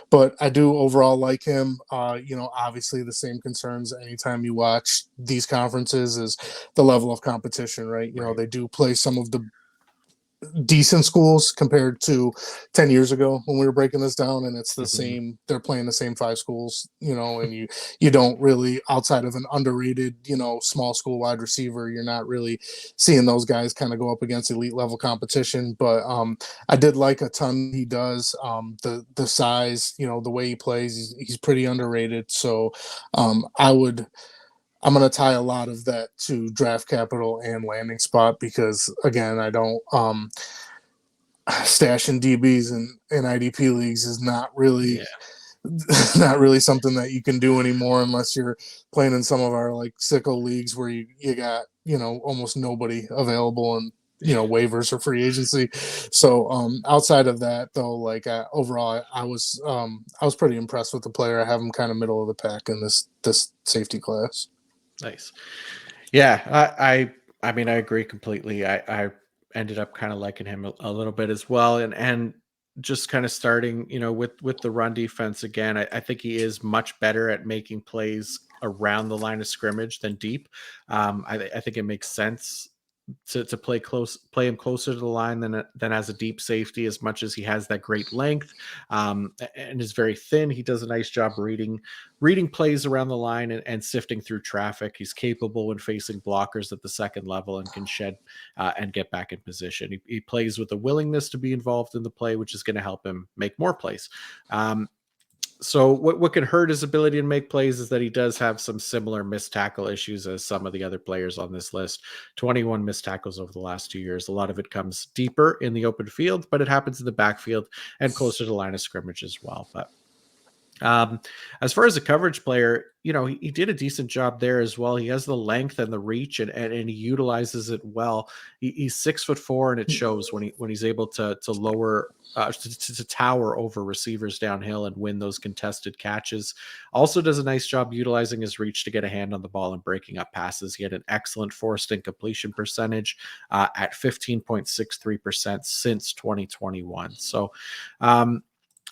But I do overall like him. Obviously the same concerns anytime you watch these conferences is the level of competition, right? They do play some of the decent schools compared to 10 years ago when we were breaking this down, and it's the same. They're playing the same 5 schools, and you don't really, outside of an underrated small school wide receiver, you're not really seeing those guys kind of go up against elite level competition. But I did like a ton he does. The size, the way he plays, he's pretty underrated. So I'm going to tie a lot of that to draft capital and landing spot because, again, I don't stashing DBs in IDP leagues is not really something that you can do anymore unless you're playing in some of our like sicko leagues where you got almost nobody available and waivers or free agency. So outside of that, though, like overall, I was pretty impressed with the player. I have him kind of middle of the pack in this safety class. Nice. Yeah, I mean, I agree completely. I ended up kind of liking him a little bit as well, and just kind of starting, with the run defense again. I think he is much better at making plays around the line of scrimmage than deep. I think it makes sense to play him closer to the line than as a deep safety, as much as he has that great length, and is very thin. He does a nice job reading plays around the line and sifting through traffic. He's capable when facing blockers at the second level and can shed and get back in position. He plays with a willingness to be involved in the play, which is going to help him make more plays. So what can hurt his ability to make plays is that he does have some similar missed tackle issues as some of the other players on this list. 21 missed tackles over the last 2 years. A lot of it comes deeper in the open field, but it happens in the backfield and closer to the line of scrimmage as well. But as far as a coverage player, he did a decent job there as well. He has the length and the reach, and he utilizes it well. He's 6'4", and it shows when he's able to lower to tower over receivers downhill and win those contested catches. Also does a nice job utilizing his reach to get a hand on the ball and breaking up passes. He had an excellent forced incompletion percentage at 15.63% since 2021. So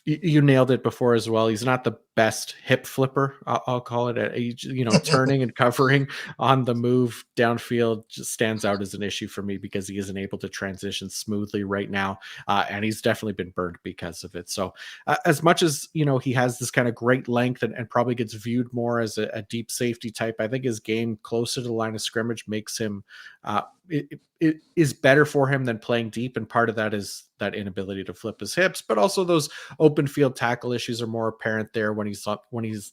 you nailed it before as well. He's not the best hip flipper, I'll call it. Turning and covering on the move downfield just stands out as an issue for me because he isn't able to transition smoothly right now, and he's definitely been burned because of it. So as much as he has this kind of great length and probably gets viewed more as a deep safety type, I think his game closer to the line of scrimmage makes him it is better for him than playing deep, and part of that is that inability to flip his hips, but also those open field tackle issues are more apparent there when he's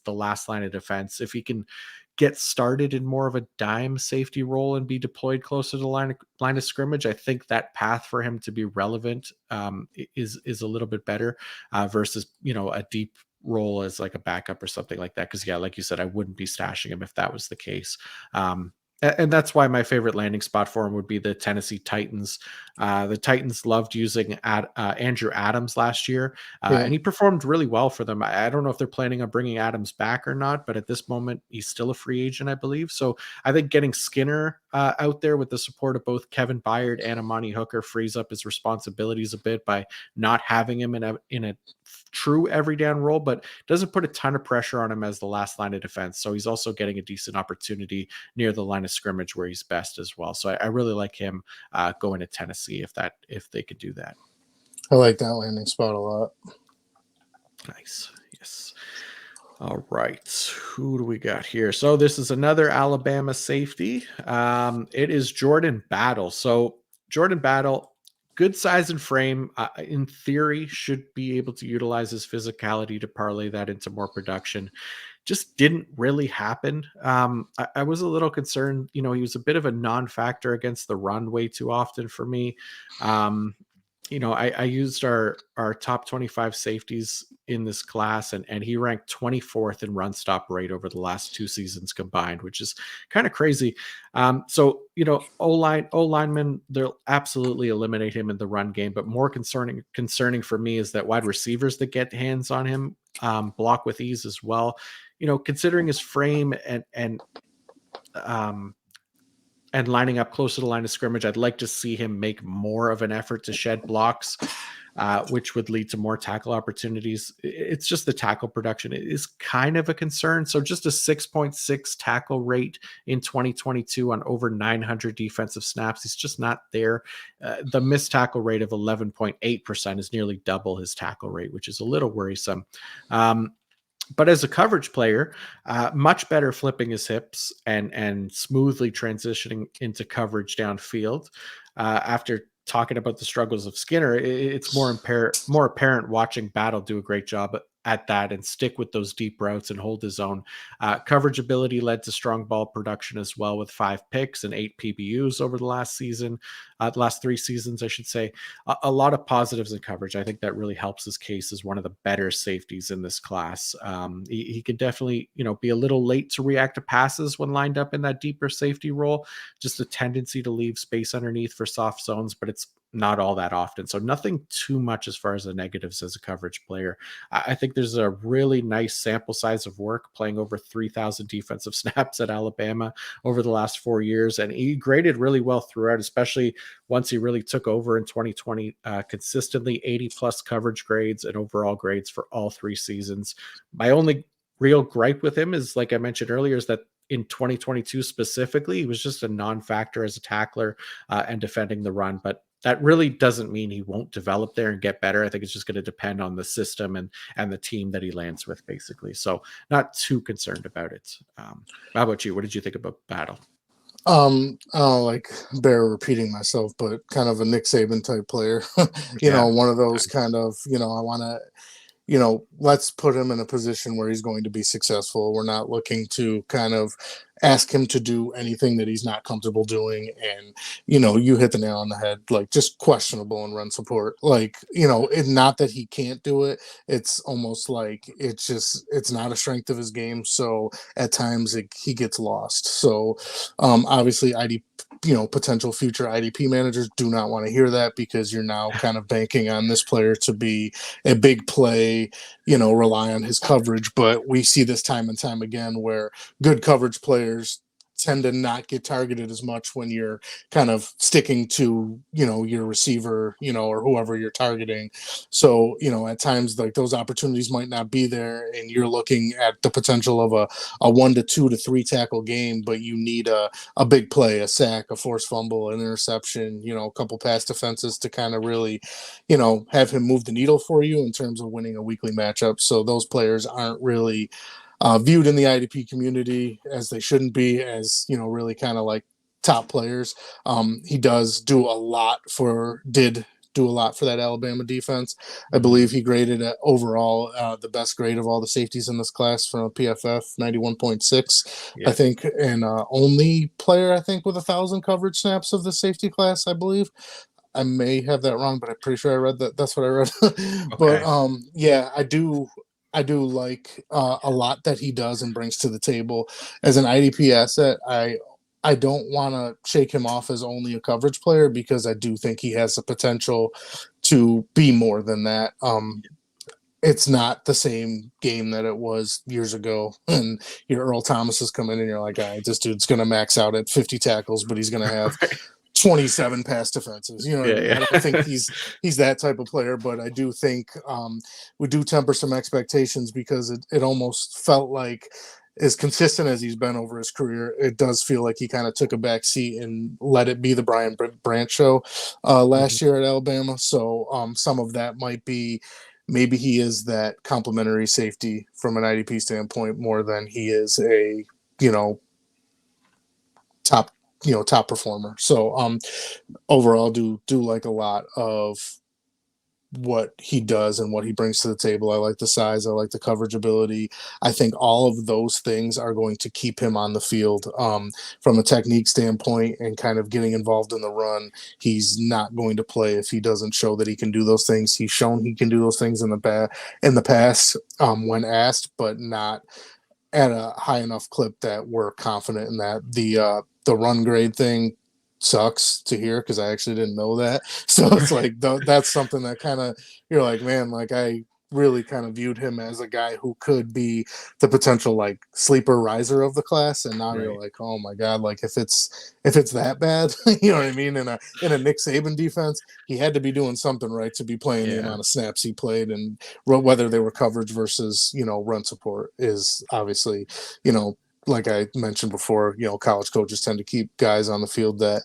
the last line of defense. If he can get started in more of a dime safety role and be deployed closer to the line of scrimmage, I think that path for him to be relevant is a little bit better versus a deep role as like a backup or something like that. Because like you said, I wouldn't be stashing him if that was the case. And that's why my favorite landing spot for him would be the Tennessee Titans. The Titans loved using Andrew Adams last year, and he performed really well for them. I don't know if they're planning on bringing Adams back or not, but at this moment, he's still a free agent, I believe. So I think getting Skinner out there with the support of both Kevin Byard and Amani Hooker frees up his responsibilities a bit by not having him in a true every down role, but doesn't put a ton of pressure on him as the last line of defense. So he's also getting a decent opportunity near the line of scrimmage where he's best as well. So I really like him going to Tennessee if they could do that. I like that landing spot a lot. Nice. Yes. All right. Who do we got here? So this is another Alabama safety. It is Jordan Battle. So Jordan Battle, good size and frame, in theory, should be able to utilize his physicality to parlay that into more production. Just didn't really happen. I was a little concerned. He was a bit of a non-factor against the run way too often for me. I used our top 25 safeties in this class, and he ranked 24th in run stop rate over the last 2 seasons combined, which is kind of crazy. So O-linemen, they'll absolutely eliminate him in the run game, but more concerning for me is that wide receivers that get hands on him block with ease as well. Considering his frame and lining up close to the line of scrimmage, I'd like to see him make more of an effort to shed blocks, which would lead to more tackle opportunities. It's just the tackle production is kind of a concern. So just a 6.6 tackle rate in 2022 on over 900 defensive snaps. He's just not there. The missed tackle rate of 11.8% is nearly double his tackle rate, which is a little worrisome. But as a coverage player, much better flipping his hips and smoothly transitioning into coverage downfield. After talking about the struggles of Skinner, it's more apparent watching Battle do a great job at that and stick with those deep routes and hold his own. Coverage ability led to strong ball production as well, with 5 picks and 8 PBUs over the last season, the last 3 seasons, I should say. A lot of positives in coverage. I think that really helps his case as one of the better safeties in this class. He could definitely, be a little late to react to passes when lined up in that deeper safety role. Just a tendency to leave space underneath for soft zones, but it's not all that often. So nothing too much as far as the negatives as a coverage player. I think there's a really nice sample size of work playing over 3,000 defensive snaps at Alabama over the last 4 years. And he graded really well throughout, especially once he really took over in 2020, consistently 80 plus coverage grades and overall grades for all 3 seasons. My only real gripe with him is, like I mentioned earlier, is that in 2022 specifically, he was just a non-factor as a tackler and defending the run. But that really doesn't mean he won't develop there and get better. I think it's just going to depend on the system and the team that he lands with, basically. So not too concerned about it. How about you? What did you think about Battle? I don't like bear repeating myself, but kind of a Nick Saban type player. One of those kind of, I want to, let's put him in a position where he's going to be successful. We're not looking to kind of ask him to do anything that he's not comfortable doing. And, you hit the nail on the head, like just questionable in run support. Like, not that he can't do it. It's almost like it's not a strength of his game. So at times he gets lost. So obviously potential future IDP managers do not want to hear that, because you're now kind of banking on this player to be a big play, rely on his coverage. But we see this time and time again where good coverage players tend to not get targeted as much when you're kind of sticking to, your receiver, or whoever you're targeting. So, at times like those opportunities might not be there, and you're looking at the potential of a 1 to 2 to 3 tackle game, but you need a big play, a sack, a forced fumble, an interception, a couple pass defenses to kind of really, have him move the needle for you in terms of winning a weekly matchup. So those players aren't really viewed in the IDP community as they shouldn't be, as, really kind of like top players. He did do a lot for that Alabama defense. I believe he graded overall the best grade of all the safeties in this class from a PFF, 91.6, I think, and only player, I think, with 1,000 coverage snaps of the safety class, I believe. I may have that wrong, but I'm pretty sure I read that. That's what I read. But I do like a lot that he does and brings to the table as an IDP asset. I don't want to shake him off as only a coverage player, because I do think he has the potential to be more than that. It's not the same game that it was years ago, and your Earl Thomas has come in and you're like, all right, this dude's going to max out at 50 tackles, but he's going to have 27 pass defenses. I don't think he's that type of player, but I do think we do temper some expectations, because it almost felt like, as consistent as he's been over his career, it does feel like he kind of took a back seat and let it be the Brian Branch show last year at Alabama. So some of that might be, maybe he is that complimentary safety from an IDP standpoint more than he is a, top performer. So overall do like a lot of what he does and what he brings to the table. I like the size, I like the coverage ability. I think all of those things are going to keep him on the field. From a technique standpoint and kind of getting involved in the run, he's not going to play if he doesn't show that he can do those things. He's shown he can do those things in the past when asked, but not at a high enough clip that we're confident in that. The run grade thing sucks to hear, because I actually didn't know that. So it's like that's something that kind of, you're like, man, like I really kind of viewed him as a guy who could be the potential like sleeper riser of the class, and now you're like, oh my god, like if it's that bad, you know what I mean? In a Nick Saban defense, he had to be doing something right to be playing the amount of snaps he played, and whether they were coverage versus run support is obviously like I mentioned before, college coaches tend to keep guys on the field that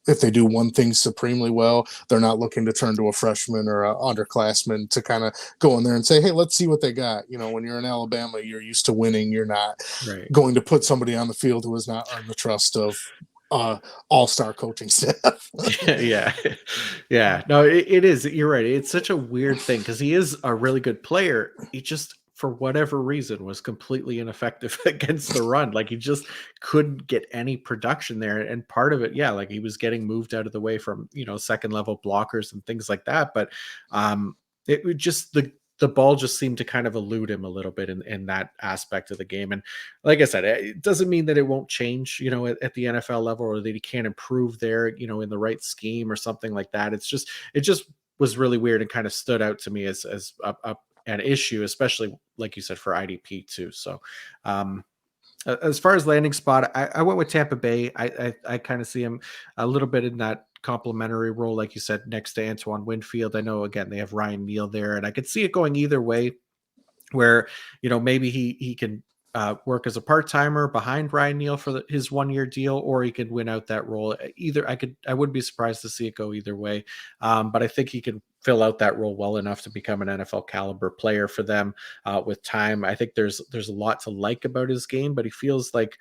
if they do one thing supremely well, they're not looking to turn to a freshman or an underclassman to kind of go in there and say, hey, let's see what they got. When you're in Alabama, you're used to winning. You're not going to put somebody on the field who has not earned the trust of all-star coaching staff. Yeah. No, it is. You're right. It's such a weird thing because he is a really good player. He just, for whatever reason, was completely ineffective against the run. Like he just couldn't get any production there. And part of it, yeah, like he was getting moved out of the way from, second level blockers and things like that. But it would just, the ball just seemed to kind of elude him a little bit in that aspect of the game. And like I said, it doesn't mean that it won't change, at the NFL level, or that he can't improve there, in the right scheme or something like that. It just was really weird and kind of stood out to me as an issue, especially like you said, for IDP too. So, as far as landing spot, I went with Tampa Bay. I kind of see him a little bit in that complimentary role, like you said, next to Antoine Winfield. I know, again, they have Ryan Neal there, and I could see it going either way, where, maybe he can work as a part-timer behind Ryan Neal for his 1-year deal, or he could win out that role. Either I wouldn't be surprised to see it go either way. But I think he can fill out that role well enough to become an NFL caliber player for them with time. I think there's a lot to like about his game, but he feels like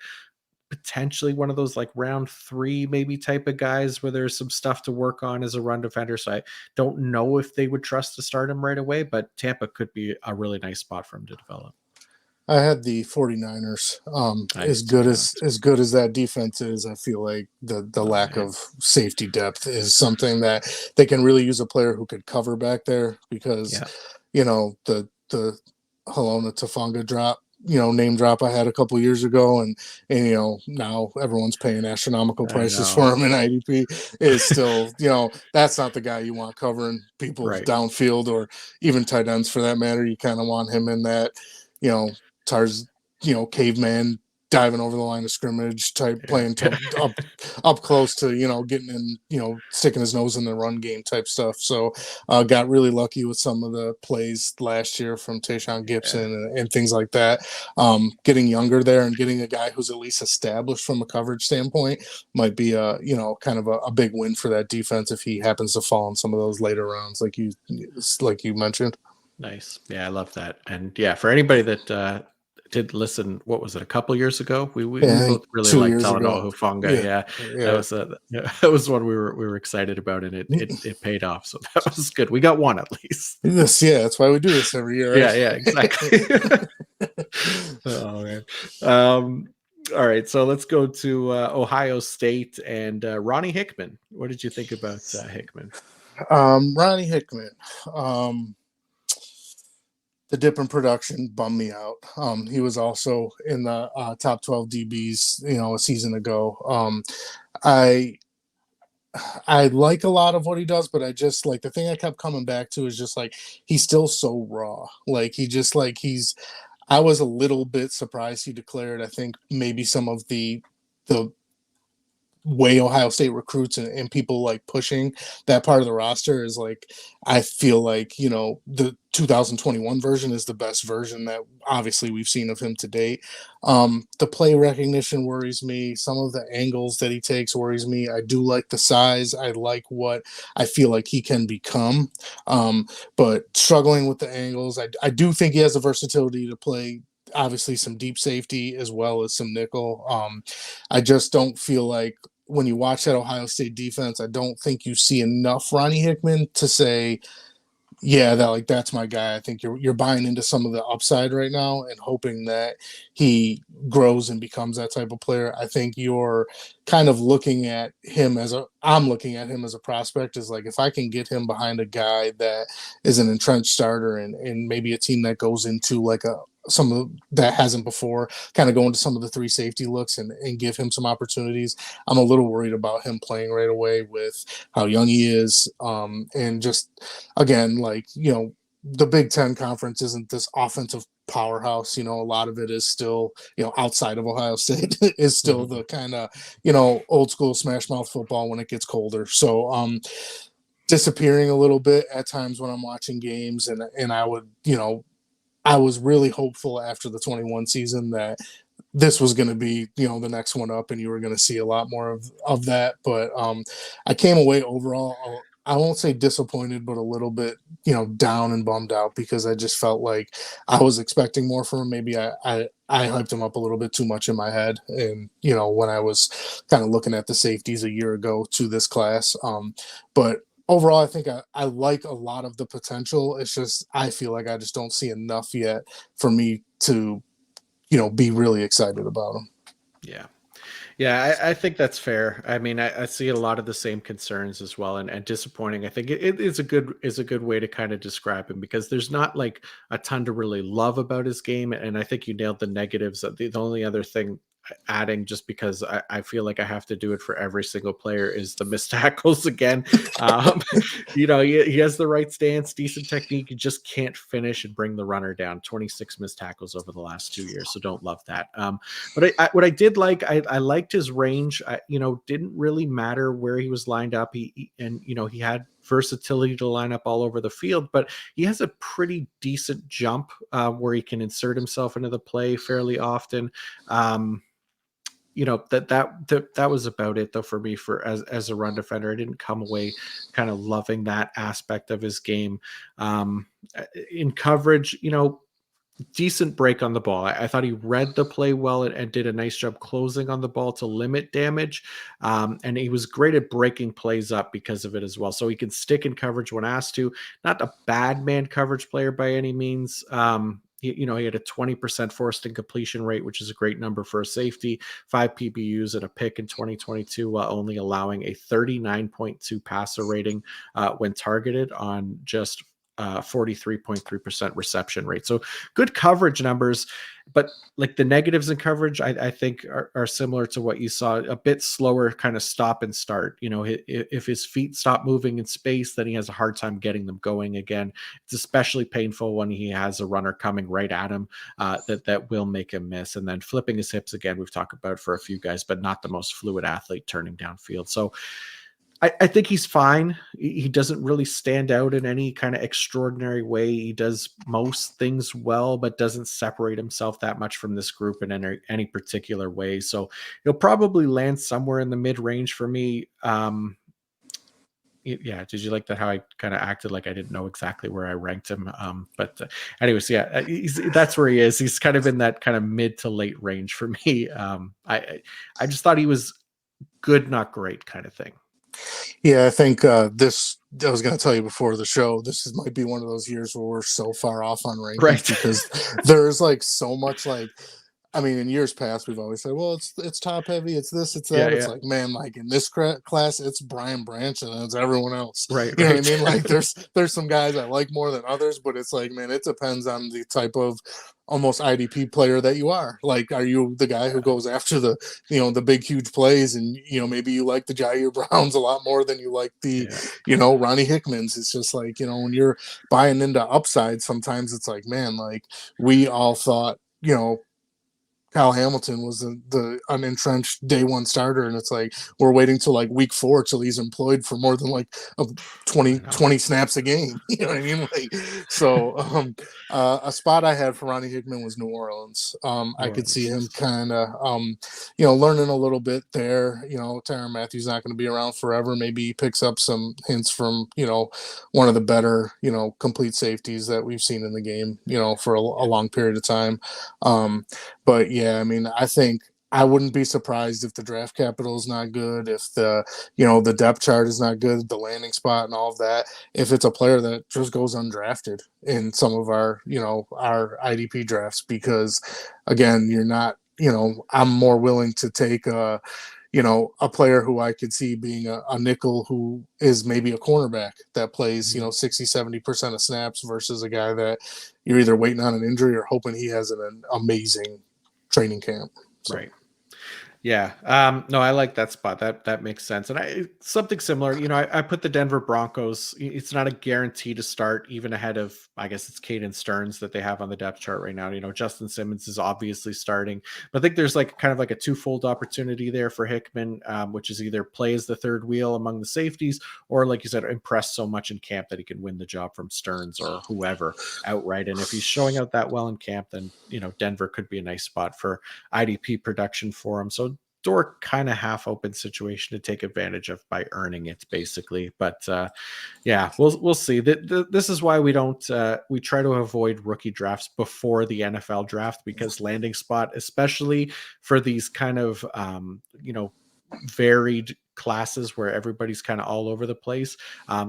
potentially one of those like round 3 maybe type of guys where there's some stuff to work on as a run defender. So I don't know if they would trust to start him right away, but Tampa could be a really nice spot for him to develop. I had the 49ers. As good as that defense is, I feel like the lack of safety depth is something that they can really use a player who could cover back there, because the Halona Tafanga drop, name drop I had a couple years ago, and now everyone's paying astronomical prices for him in IDP, is still, that's not the guy you want covering people downfield, or even tight ends for that matter. You kind of want him in that, caveman diving over the line of scrimmage type, playing up close to, getting in, sticking his nose in the run game type stuff. So got really lucky with some of the plays last year from Tayshaun Gibson and things like that. Getting younger there and getting a guy who's at least established from a coverage standpoint might be kind of a big win for that defense if he happens to fall in some of those later rounds, like you mentioned. Nice. Yeah, I love that. And yeah, for anybody that did listen, what was it, a couple years ago? We both really liked Talanoa Hufanga. Yeah. That was one we were excited about, and it paid off. So that was good. We got one at least. Yes, yeah, that's why we do this every year. Right? Yeah, exactly. Oh man. All right, so let's go to Ohio State and Ronnie Hickman. What did you think about Hickman? Ronnie Hickman. The dip in production bummed me out. He was also in the top 12 DBs, a season ago. I like a lot of what he does, but I just like the thing I kept coming back to is just like he's still so raw. Like I was a little bit surprised he declared. I think maybe some of the way Ohio State recruits and people like pushing that part of the roster is like, I feel like, the 2021 version is the best version that obviously we've seen of him to date. The play recognition worries me. Some of the angles that he takes worries me. I do like the size. I like what I feel like he can become. But struggling with the angles, I do think he has the versatility to play obviously some deep safety as well as some nickel. I just don't feel like when you watch that Ohio State defense, I don't think you see enough Ronnie Hickman to say, yeah, that's my guy. I think you're buying into some of the upside right now and hoping that he grows and becomes that type of player. I think you're kind of looking at him I'm looking at him as a prospect, is like, if I can get him behind a guy that is an entrenched starter and maybe a team that goes into like some of that hasn't before, kind of go into some of the 3 safety looks and give him some opportunities. I'm a little worried about him playing right away with how young he is. And just, again, like, the Big Ten conference isn't this offensive powerhouse. A lot of it is still, outside of Ohio State is still the kind of, old school smash mouth football when it gets colder. So, disappearing a little bit at times when I'm watching games, and I would, I was really hopeful after the 21 season that this was going to be, the next one up, and you were going to see a lot more of that. But I came away overall I won't say disappointed, but a little bit, down and bummed out because I just felt like I was expecting more from him. Maybe I hyped him up a little bit too much in my head. And, when I was kind of looking at the safeties a year ago to this class. But overall, I think I like a lot of the potential. It's just, I feel like I just don't see enough yet for me to, be really excited about him. Yeah. Yeah, I think that's fair. I mean, I see a lot of the same concerns as well, and disappointing. I think it is a good way to kind of describe him because there's not like a ton to really love about his game, and I think you nailed the negatives. The only other thing adding, just because I feel like I have to do it for every single player, is the missed tackles again. Um, he has the right stance, decent technique, you just can't finish and bring the runner down. 26 missed tackles over the last 2 years, so don't love that. But what I did like, I liked his range. Didn't really matter where he was lined up. He had versatility to line up all over the field, but he has a pretty decent jump where he can insert himself into the play fairly often. That was about it though for me as a run defender. I didn't come away kind of loving that aspect of his game. In coverage, decent break on the ball. I thought he read the play well and did a nice job closing on the ball to limit damage. And he was great at breaking plays up because of it as well. So he can stick in coverage when asked to. Not a bad man coverage player by any means. He had a 20% forced incompletion rate, which is a great number for a safety, 5 PBUs and a pick in 2022, while only allowing a 39.2 passer rating when targeted on just 43.3% reception rate. So good coverage numbers, but like the negatives in coverage, I think are similar to what you saw. A bit slower kind of stop and start. If his feet stop moving in space, then he has a hard time getting them going again. It's especially painful when he has a runner coming right at him that will make him miss. And then flipping his hips again, we've talked about for a few guys, but not the most fluid athlete turning downfield. So I think he's fine. He doesn't really stand out in any kind of extraordinary way. He does most things well, but doesn't separate himself that much from this group in any particular way. So he'll probably land somewhere in the mid-range for me. Yeah. Did you like that? How I kind of acted like I didn't know exactly where I ranked him. But anyways, yeah, that's where he is. He's kind of in that kind of mid to late range for me. I just thought he was good, not great kind of thing. Yeah, I think I was going to tell you before the show, might be one of those years where we're so far off on rankings, right? Because there's like so much in years past, we've always said, well, it's top heavy, it's this, it's that. Yeah, it's like, man, like in this class, it's Brian Branch and it's everyone else. Right. You know what I mean? Like there's some guys I like more than others, but it's like, man, it depends on the type of almost IDP player that you are. Like, are you the guy who goes after the big, huge plays and, maybe you like the Ji'Ayir Browns a lot more than you like the, Ronnie Hickmans. It's just like, when you're buying into upside, sometimes it's like, man, like we all thought, Kyle Hamilton was the unentrenched day one starter, and it's like we're waiting till like week 4 till he's employed for more than like 20 snaps a game. You know what I mean? Like, so a spot I had for Ronnie Hickman was New Orleans. I could see him kind of learning a little bit there. Tyrann Mathieu's not going to be around forever. Maybe he picks up some hints from one of the better complete safeties that we've seen in the game for a long period of time. But yeah, I think I wouldn't be surprised if the draft capital is not good, if the depth chart is not good, the landing spot and all of that, if it's a player that just goes undrafted in some of our IDP drafts, because again, you're not, I'm more willing to take a player who I could see being a nickel who is maybe a cornerback that plays, 60, 70% of snaps versus a guy that you're either waiting on an injury or hoping he has an amazing training camp. So. Right. Yeah. No, I like that spot. That makes sense. And something similar, I put the Denver Broncos. It's not a guarantee to start even ahead of, I guess it's Caden Stearns that they have on the depth chart right now. Justin Simmons is obviously starting, but I think there's like kind of like a twofold opportunity there for Hickman, which is either play as the third wheel among the safeties, or like you said, impress so much in camp that he can win the job from Stearns or whoever outright. And if he's showing out that well in camp, then, Denver could be a nice spot for IDP production for him. So door kind of half open situation to take advantage of by earning it, basically. But yeah, we'll see. This is why we don't we try to avoid rookie drafts before the NFL draft, because landing spot, especially for these kind of varied classes where everybody's kind of all over the place,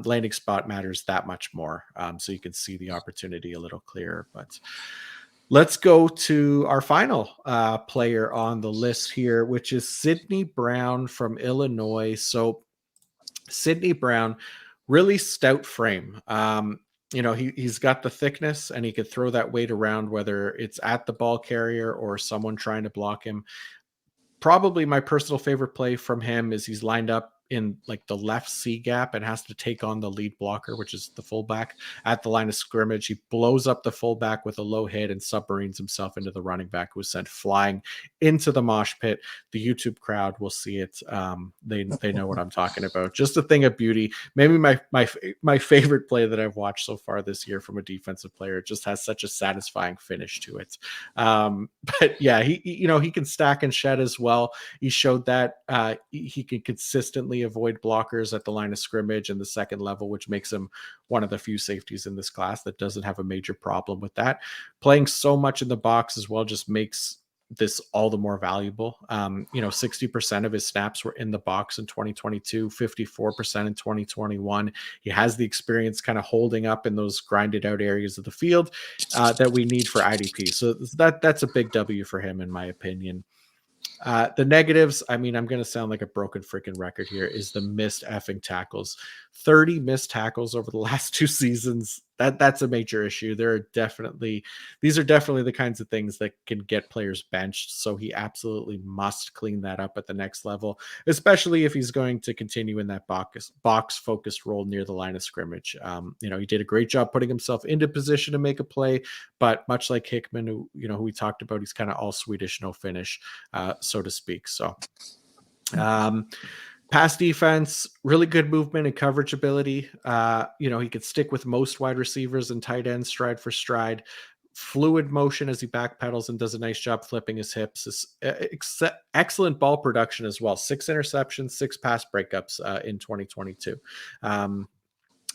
landing spot matters that much more. So you can see the opportunity a little clearer. But let's go to our final player on the list here, which is Sydney Brown from Illinois. So Sydney Brown, really stout frame. He's got the thickness and he could throw that weight around, whether it's at the ball carrier or someone trying to block him. Probably my personal favorite play from him is he's lined up in like the left C gap and has to take on the lead blocker, which is the fullback, at the line of scrimmage. He blows up the fullback with a low hit and submarines himself into the running back, who was sent flying into the mosh pit. The YouTube crowd will see it. They know what I'm talking about. Just a thing of beauty. Maybe my favorite play that I've watched so far this year from a defensive player. It just has such a satisfying finish to it. But yeah, he can stack and shed as well. He showed that he can consistently avoid blockers at the line of scrimmage and the second level, which makes him one of the few safeties in this class that doesn't have a major problem with that. Playing so much in the box as well just makes this all the more valuable. 60% of his snaps were in the box in 2022, 54% in 2021. He has the experience kind of holding up in those grinded out areas of the field that we need for IDP. So that's a big W for him, in my opinion. The negatives, I mean, I'm going to sound like a broken freaking record here, is the missed effing tackles. 30 missed tackles over the last 2 seasons. That's a major issue. These are definitely the kinds of things that can get players benched. So he absolutely must clean that up at the next level, especially if he's going to continue in that box focused role near the line of scrimmage. He did a great job putting himself into position to make a play, but much like Hickman, who we talked about, he's kind of all Swedish, no finish, so to speak. So, pass defense, really good movement and coverage ability. He could stick with most wide receivers and tight ends stride for stride. Fluid motion as he backpedals and does a nice job flipping his hips. Excellent ball production as well. 6 interceptions, 6 pass breakups in 2022.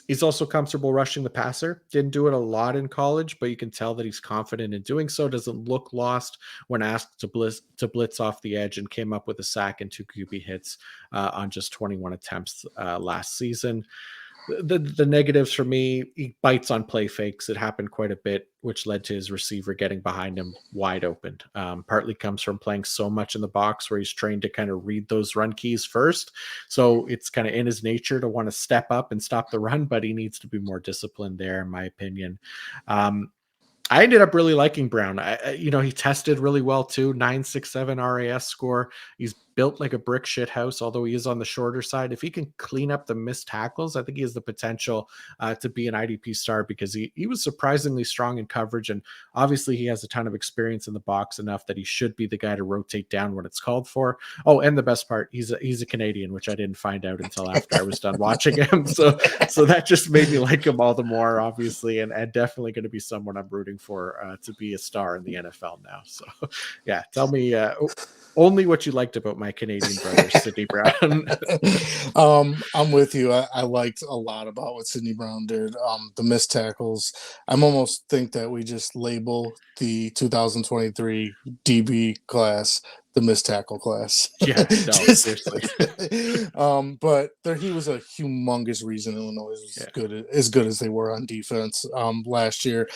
He's also comfortable rushing the passer. Didn't do it a lot in college, but you can tell that he's confident in doing so. Doesn't look lost when asked to blitz off the edge, and came up with a sack and 2 QB hits on just 21 attempts last season. The negatives for me, he bites on play fakes. It happened quite a bit, which led to his receiver getting behind him wide open. Partly comes from playing so much in the box where he's trained to kind of read those run keys first. So it's kind of in his nature to want to step up and stop the run, but he needs to be more disciplined there, in my opinion. I ended up really liking Brown. He tested really well too. 9.67 RAS score. He's built like a brick shit house, although he is on the shorter side. If he can clean up the missed tackles, I think he has the potential to be an IDP star, because he was surprisingly strong in coverage. And obviously he has a ton of experience in the box, enough that he should be the guy to rotate down when it's called for. Oh, and the best part, he's a Canadian, which I didn't find out until after I was done watching him. So that just made me like him all the more, obviously, and definitely going to be someone I'm rooting for to be a star in the NFL now. So yeah, tell me only what you liked about my Canadian brother, Sydney Brown. I'm with you. I liked a lot about what Sydney Brown did. The missed tackles. I'm almost think that we just label the 2023 DB class the missed tackle class. Yeah, no, seriously. But he was a humongous reason Illinois was as good as they were on defense last year.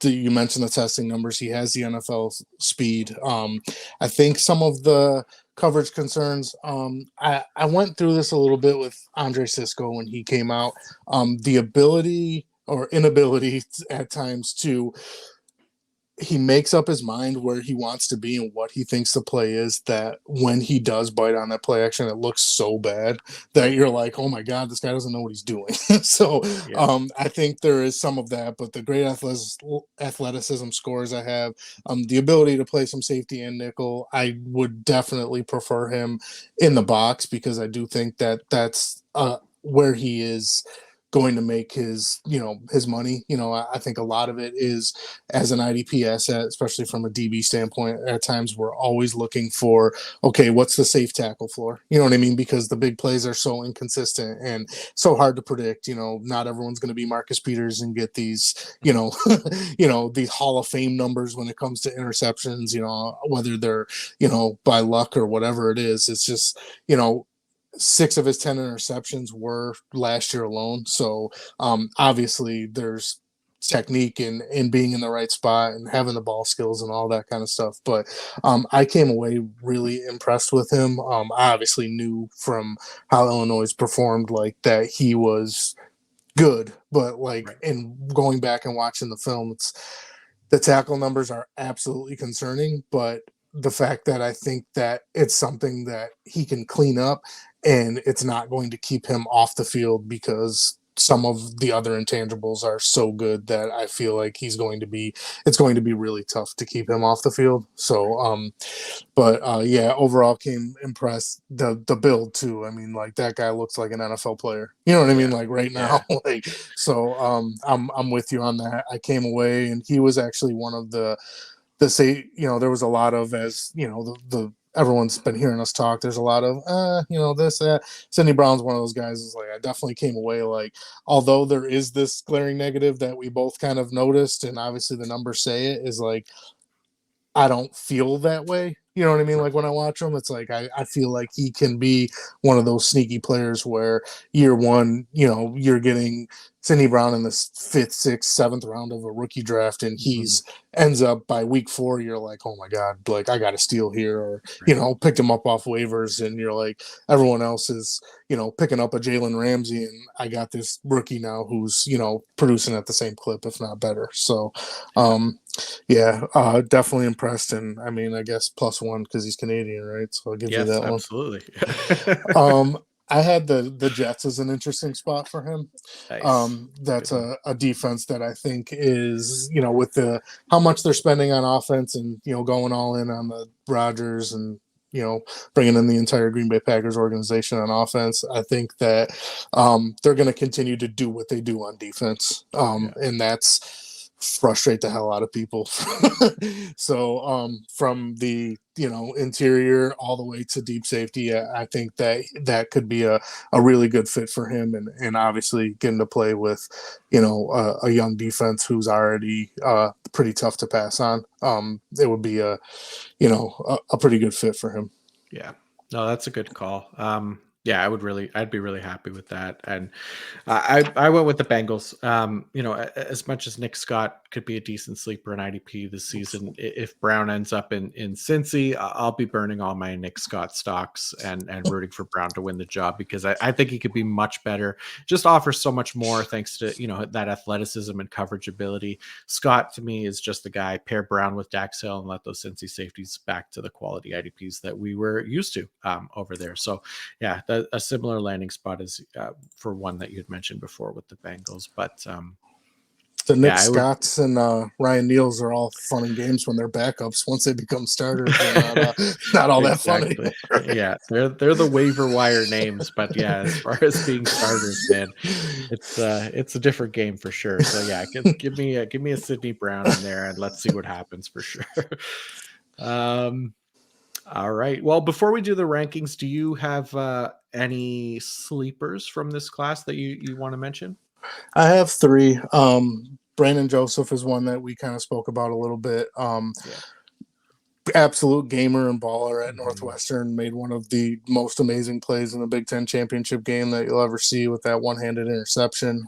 You mentioned the testing numbers. He has the NFL speed. I think some of the coverage concerns, I went through this a little bit with Andre Cisco when he came out. The ability or inability at times to he makes up his mind where he wants to be and what he thinks the play is, that when he does bite on that play action, it looks so bad that you're like, oh my God, this guy doesn't know what he's doing. So I think there is some of that, but the great athleticism scores I have, the ability to play some safety and nickel, I would definitely prefer him in the box, because I do think that that's where he is going to make his money. I think a lot of it is as an IDP asset, especially from a DB standpoint. At times, we're always looking for, okay, what's the safe tackle floor? You know what I mean? Because the big plays are so inconsistent and so hard to predict. Not everyone's going to be Marcus Peters and get these, these Hall of Fame numbers when it comes to interceptions. Whether they're, by luck or whatever it is. It's just, 6 of his 10 interceptions were last year alone. So obviously there's technique in being in the right spot and having the ball skills and all that kind of stuff. But I came away really impressed with him. I obviously knew from how Illinois performed like that he was good, but like in going back and watching the film, the tackle numbers are absolutely concerning, but the fact that I think that it's something that he can clean up and it's not going to keep him off the field because some of the other intangibles are so good that I feel like it's going to be really tough to keep him off the field. So, overall came impressed. The build too. I mean, like that guy looks like an NFL player. You know what I mean? Like right now, I'm with you on that. I came away and he was actually one of the there was a lot of, as the everyone's been hearing us talk. There's a lot of, this, that. Sidney Brown's one of those guys. Is like I definitely came away like, although there is this glaring negative that we both kind of noticed, and obviously the numbers say it, is like I don't feel that way. You know what I mean? Like when I watch him, it's like I feel like he can be one of those sneaky players where year one, you're getting Sidney Brown in the 5th, 6th, 7th round of a rookie draft, and he's ends up by week 4, you're like, oh my God, like I got a steal here, or picked him up off waivers, and you're like, everyone else is picking up a Jalen Ramsey, and I got this rookie now who's producing at the same clip, if not better. So, definitely impressed, and I mean, I guess +1 because he's Canadian, right? So I'll give you that absolutely. one. I had the Jets as an interesting spot for him. Nice. That's a defense that I think is, with how much they're spending on offense and, going all in on the Rodgers and, bringing in the entire Green Bay Packers organization on offense. I think that they're going to continue to do what they do on defense. And that's frustrate the hell out of people. So from the interior all the way to deep safety, I think that could be a really good fit for him, and obviously getting to play with a young defense who's already pretty tough to pass on. It would be a pretty good fit for him. Yeah, no, that's a good call. I'd be really happy with that. And I went with the Bengals. As much as Nick Scott could be a decent sleeper in IDP this season, if Brown ends up in Cincy, I'll be burning all my Nick Scott stocks and rooting for Brown to win the job, because I think he could be much better. Just offers so much more thanks to that athleticism and coverage ability. Scott to me is just the guy. Pair Brown with Dax Hill and let those Cincy safeties back to the quality IDPs that we were used to over there. So yeah, a similar landing spot is for one that you had mentioned before with the Bengals. But the Nick Scotts and Ryan Neals are all fun and games when they're backups. Once they become starters, they're not all that funny. Yeah, they're the waiver wire names, but yeah, as far as being starters, man, it's a different game for sure. So yeah, give me a Sidney Brown in there, and let's see what happens for sure. All right. Well, before we do the rankings, do you have any sleepers from this class that you want to mention? I have 3. Brandon Joseph is one that we kind of spoke about a little bit. Absolute gamer and baller at Northwestern, made one of the most amazing plays in the Big Ten championship game that you'll ever see with that one-handed interception.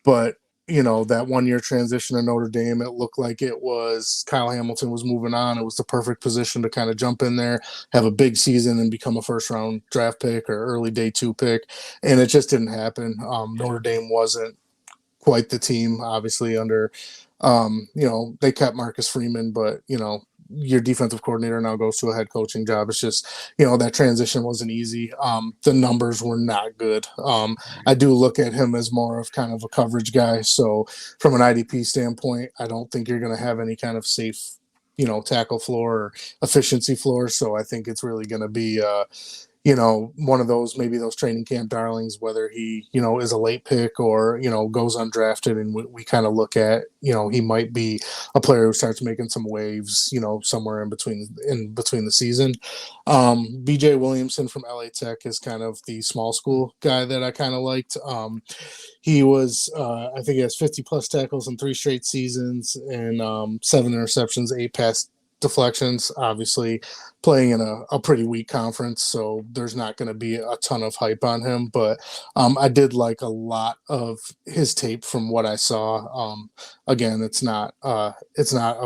But that 1-year transition to Notre Dame, it looked like it was Kyle Hamilton was moving on. It was the perfect position to kind of jump in there, have a big season, and become a first-round draft pick or early day 2 pick. And it just didn't happen. Notre Dame wasn't quite the team, obviously, under, they kept Marcus Freeman, but, your defensive coordinator now goes to a head coaching job. It's just, that transition wasn't easy. The numbers were not good. I do look at him as more of kind of a coverage guy. So from an IDP standpoint, I don't think you're going to have any kind of safe, tackle floor or efficiency floor. So I think it's really going to be, one of those, maybe those training camp darlings, whether he, is a late pick or, goes undrafted, and we kind of look at, he might be a player who starts making some waves, somewhere in between the season. BJ Williamson from LA Tech is kind of the small school guy that I kind of liked. He was, I think he has 50 plus tackles in 3 straight seasons and 7 interceptions, 8 pass deflections, obviously playing in a pretty weak conference, so there's not going to be a ton of hype on him, but I did like a lot of his tape from what I saw. Again, it's not a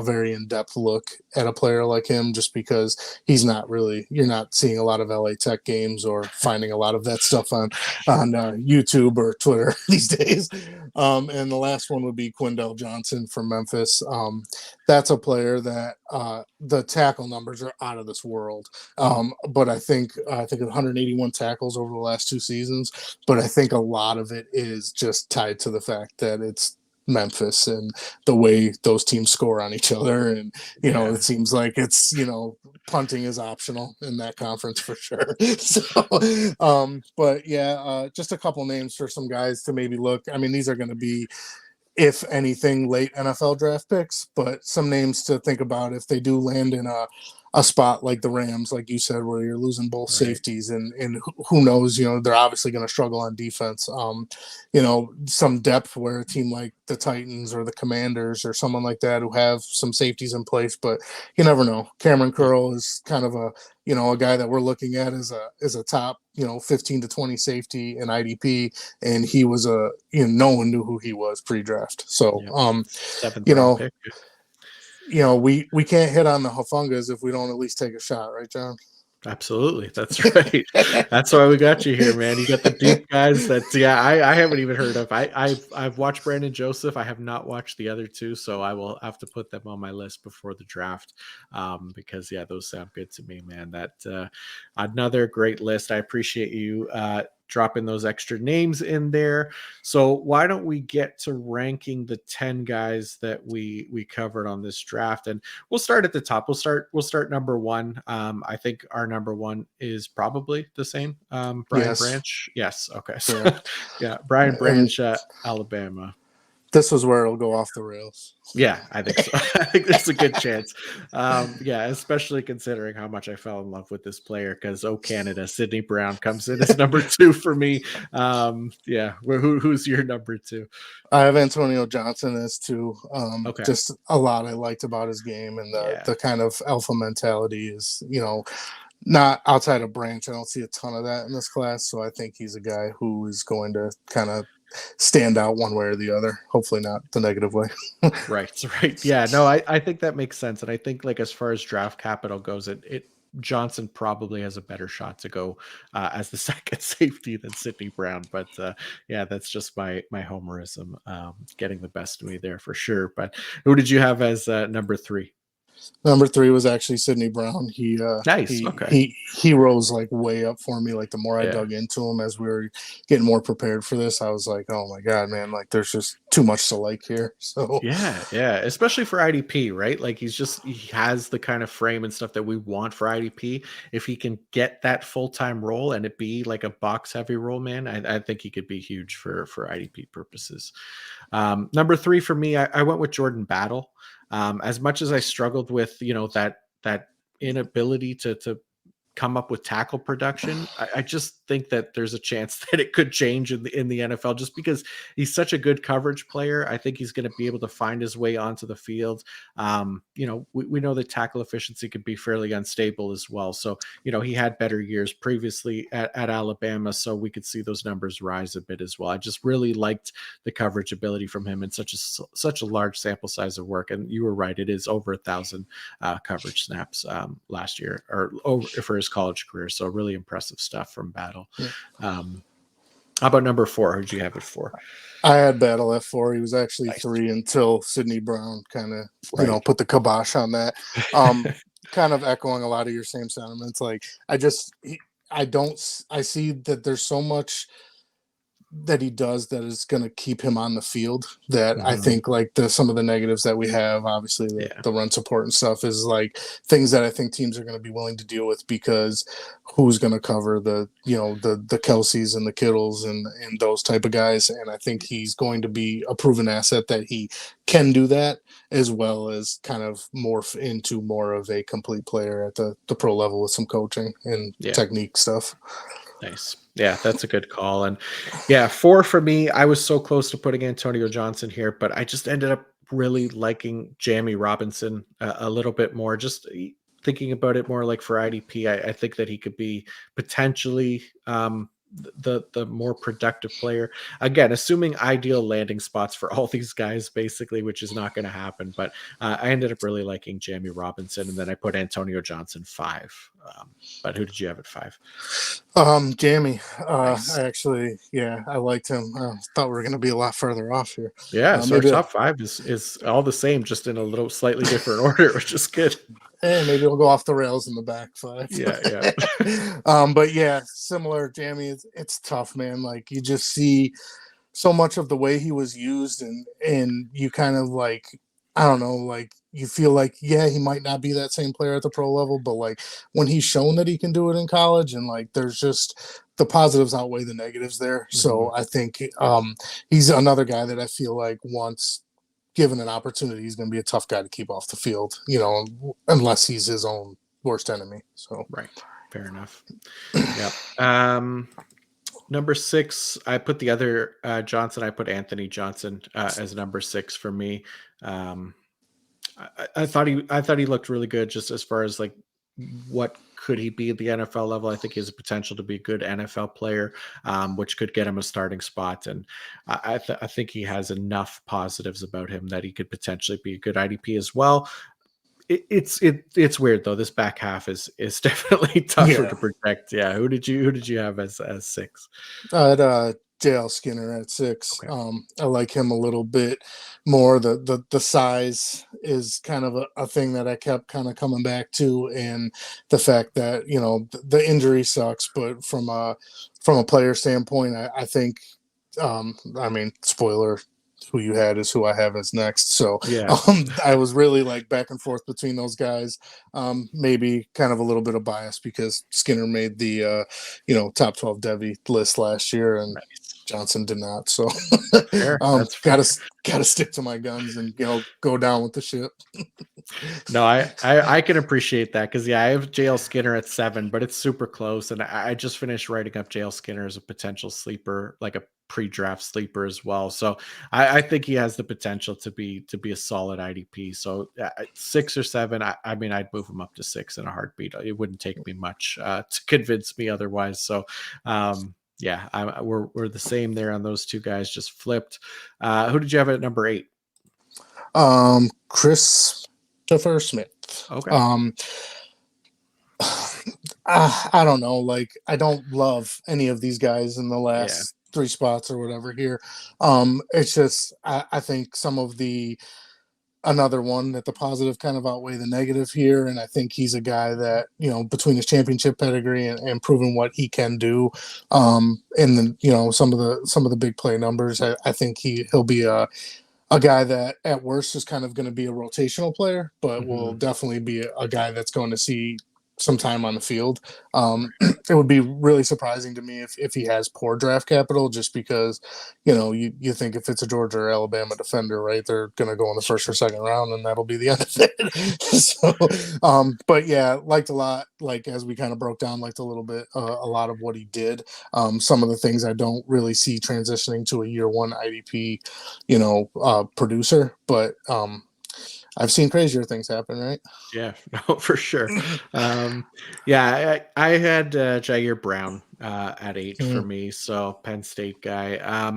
very in-depth look at a player like him, just because you're not seeing a lot of LA Tech games or finding a lot of that stuff on YouTube or Twitter these days. And the last one would be Quindell Johnson from Memphis. That's a player that the tackle numbers are out of this world. But I think 181 tackles over the last 2 seasons. But I think a lot of it is just tied to the fact that it's Memphis and the way those teams score on each other. And, it seems like it's, punting is optional in that conference for sure. So, but yeah, just a couple names for some guys to maybe look. I mean, these are going to be, if anything, late NFL draft picks, but some names to think about if they do land in a spot like the Rams, like you said, where you're losing both safeties, and who knows, they're obviously going to struggle on defense. Some depth where a team like the Titans or the Commanders or someone like that who have some safeties in place, but you never know. Cameron Curl is kind of a guy that we're looking at as a top, 15 to 20 safety in IDP, and he was no one knew who he was pre-draft. So, 7th round pick. We can't hit on the Hufungas if we don't at least take a shot, right, John? Absolutely, that's right. That's why we got you here, man. You got the deep guys that I haven't even heard of. I've watched Brandon Joseph. I have not watched the other 2, so I will have to put them on my list before the draft, because those sound good to me, man. That another great list. I appreciate you dropping those extra names in there. So why don't we get to ranking the 10 guys that we covered on this draft, and we'll start at the top. We'll start number 1. I think our number 1 is probably the same. Brian Branch. Yes. Okay. So, Brian Branch, Alabama. This was where it'll go off the rails. Yeah, I think so. I think there's a good chance. Especially considering how much I fell in love with this player, because Canada, Sidney Brown comes in as number 2 for me. Who's your number 2? I have Antonio Johnson as 2. Just a lot I liked about his game, and the kind of alpha mentality is, not outside of Branch. I don't see a ton of that in this class, so I think he's a guy who is going to kind of stand out one way or the other. Hopefully not the negative way. Right. Yeah, no, I think that makes sense. And I think, like, as far as draft capital goes, Johnson probably has a better shot to go as the second safety than Sidney Brown. But that's just my homerism getting the best of me there for sure. But who did you have as number 3? Number 3 was actually Sidney Brown. Nice. He rose like way up for me. Like the more I dug into him as we were getting more prepared for this, I was like, oh my God, man, like there's just too much to like here. So especially for IDP, right? Like he has the kind of frame and stuff that we want for IDP. If he can get that full-time role and it be like a box heavy role, man, I think he could be huge for IDP purposes. Number 3 for me, I went with Jordan Battle. As much as I struggled with, that inability to come up with tackle production, I just think that there's a chance that it could change in the NFL, just because he's such a good coverage player. I think he's going to be able to find his way onto the field. We know that tackle efficiency could be fairly unstable as well. So, he had better years previously at Alabama, so we could see those numbers rise a bit as well. I just really liked the coverage ability from him in such a large sample size of work. And you were right, it is over 1,000 coverage snaps last year, or over for his college career. So really impressive stuff from Battle. How about number 4? Who'd you have it for? I had Battle at 4. He was actually 3 until Sidney Brown kind of put the kibosh on that. Kind of echoing a lot of your same sentiments. Like I see that there's so much that he does that is going to keep him on the field. That I Mhm. think like some of the negatives that we have, obviously Yeah. the run support and stuff, is like things that I think teams are going to be willing to deal with, because who's going to cover the the Kelseys and the Kittles and those type of guys. And I think he's going to be a proven asset that he can do that, as well as kind of morph into more of a complete player at the pro level with some coaching and Yeah. technique stuff. Nice. Yeah, that's a good call. And yeah, 4 for me. I was so close to putting Antonio Johnson here, but I just ended up really liking Jammie Robinson a little bit more. Just thinking about it more like for IDP, I think that he could be potentially the more productive player. Again, assuming ideal landing spots for all these guys, basically, which is not going to happen. But I ended up really liking Jammie Robinson, and then I put Antonio Johnson 5. But who did you have at 5? Jammie. Nice. I actually, yeah, I liked him. I thought we were going to be a lot further off here. Yeah, so our Maybe, top 5 is all the same, just in a little slightly different order, which is good. maybe we'll go off the rails in the back 5. Yeah, yeah. But yeah, similar. Jammie, it's tough, man. Like, you just see so much of the way he was used, and you kind of like, I don't know, like, you feel like, yeah, he might not be that same player at the pro level, but like when he's shown that he can do it in college, and like there's just the positives outweigh the negatives there. Mhm. So I think he's another guy that I feel like, once given an opportunity, he's going to be a tough guy to keep off the field, unless he's his own worst enemy. So Right. Fair enough. Yep. Number 6, I put the other Johnson. I put Anthony Johnson as number 6 for me. Um, I thought he looked really good, just as far as like what could he be at the NFL level. I think he has a potential to be a good NFL player, which could get him a starting spot. And I think he has enough positives about him that he could potentially be a good IDP as well. It's weird though. This back half is definitely tougher yeah, to protect. Yeah. Who did you have as 6? I had JL Skinner at 6. Okay. I like him a little bit more. The size is kind of a thing that I kept kind of coming back to, and the fact that the injury sucks, but from a player standpoint, I think, I mean, spoiler, who you had is who I have as next. So Yeah. I was really like back and forth between those guys. Maybe kind of a little bit of bias because Skinner made the top 12 Devy list last year, and Nice. Johnson did not. So Fair. That's fair. gotta stick to my guns and go down with the ship. No, I can appreciate that, because yeah, I have JL Skinner at 7, but it's super close, and I just finished writing up JL Skinner as a potential sleeper, like a pre-draft sleeper as well. So I think he has the potential to be a solid IDP. So 6 or 7, I mean, I'd move him up to 6 in a heartbeat. It wouldn't take me much to convince me otherwise. So yeah, we're the same there on those two guys, just flipped. Who did you have at number 8? Christopher Smith. Okay. I don't know. Like, I don't love any of these guys in the Yeah. last 3 spots or whatever here. It's just, I think some of another one that the positive kind of outweigh the negative here. And I think he's a guy that, between his championship pedigree and proving what he can do, and then, some of the big play numbers, I think he'll be a guy that at worst is kind of going to be a rotational player, but will Mhm. definitely be a guy that's going to see some time on the field. It would be really surprising to me if he has poor draft capital, just because, you think if it's a Georgia or Alabama defender, right, they're going to go in the first or second round, and that'll be the end of it. But yeah, liked a lot, like, as we kind of broke down, liked a little bit, a lot of what he did. Some of the things I don't really see transitioning to a year one IDP, producer, but I've seen crazier things happen, right? Yeah, no, for sure. Yeah, I had Ji'Ayir Brown at 8 for Mhm. me, so Penn State guy.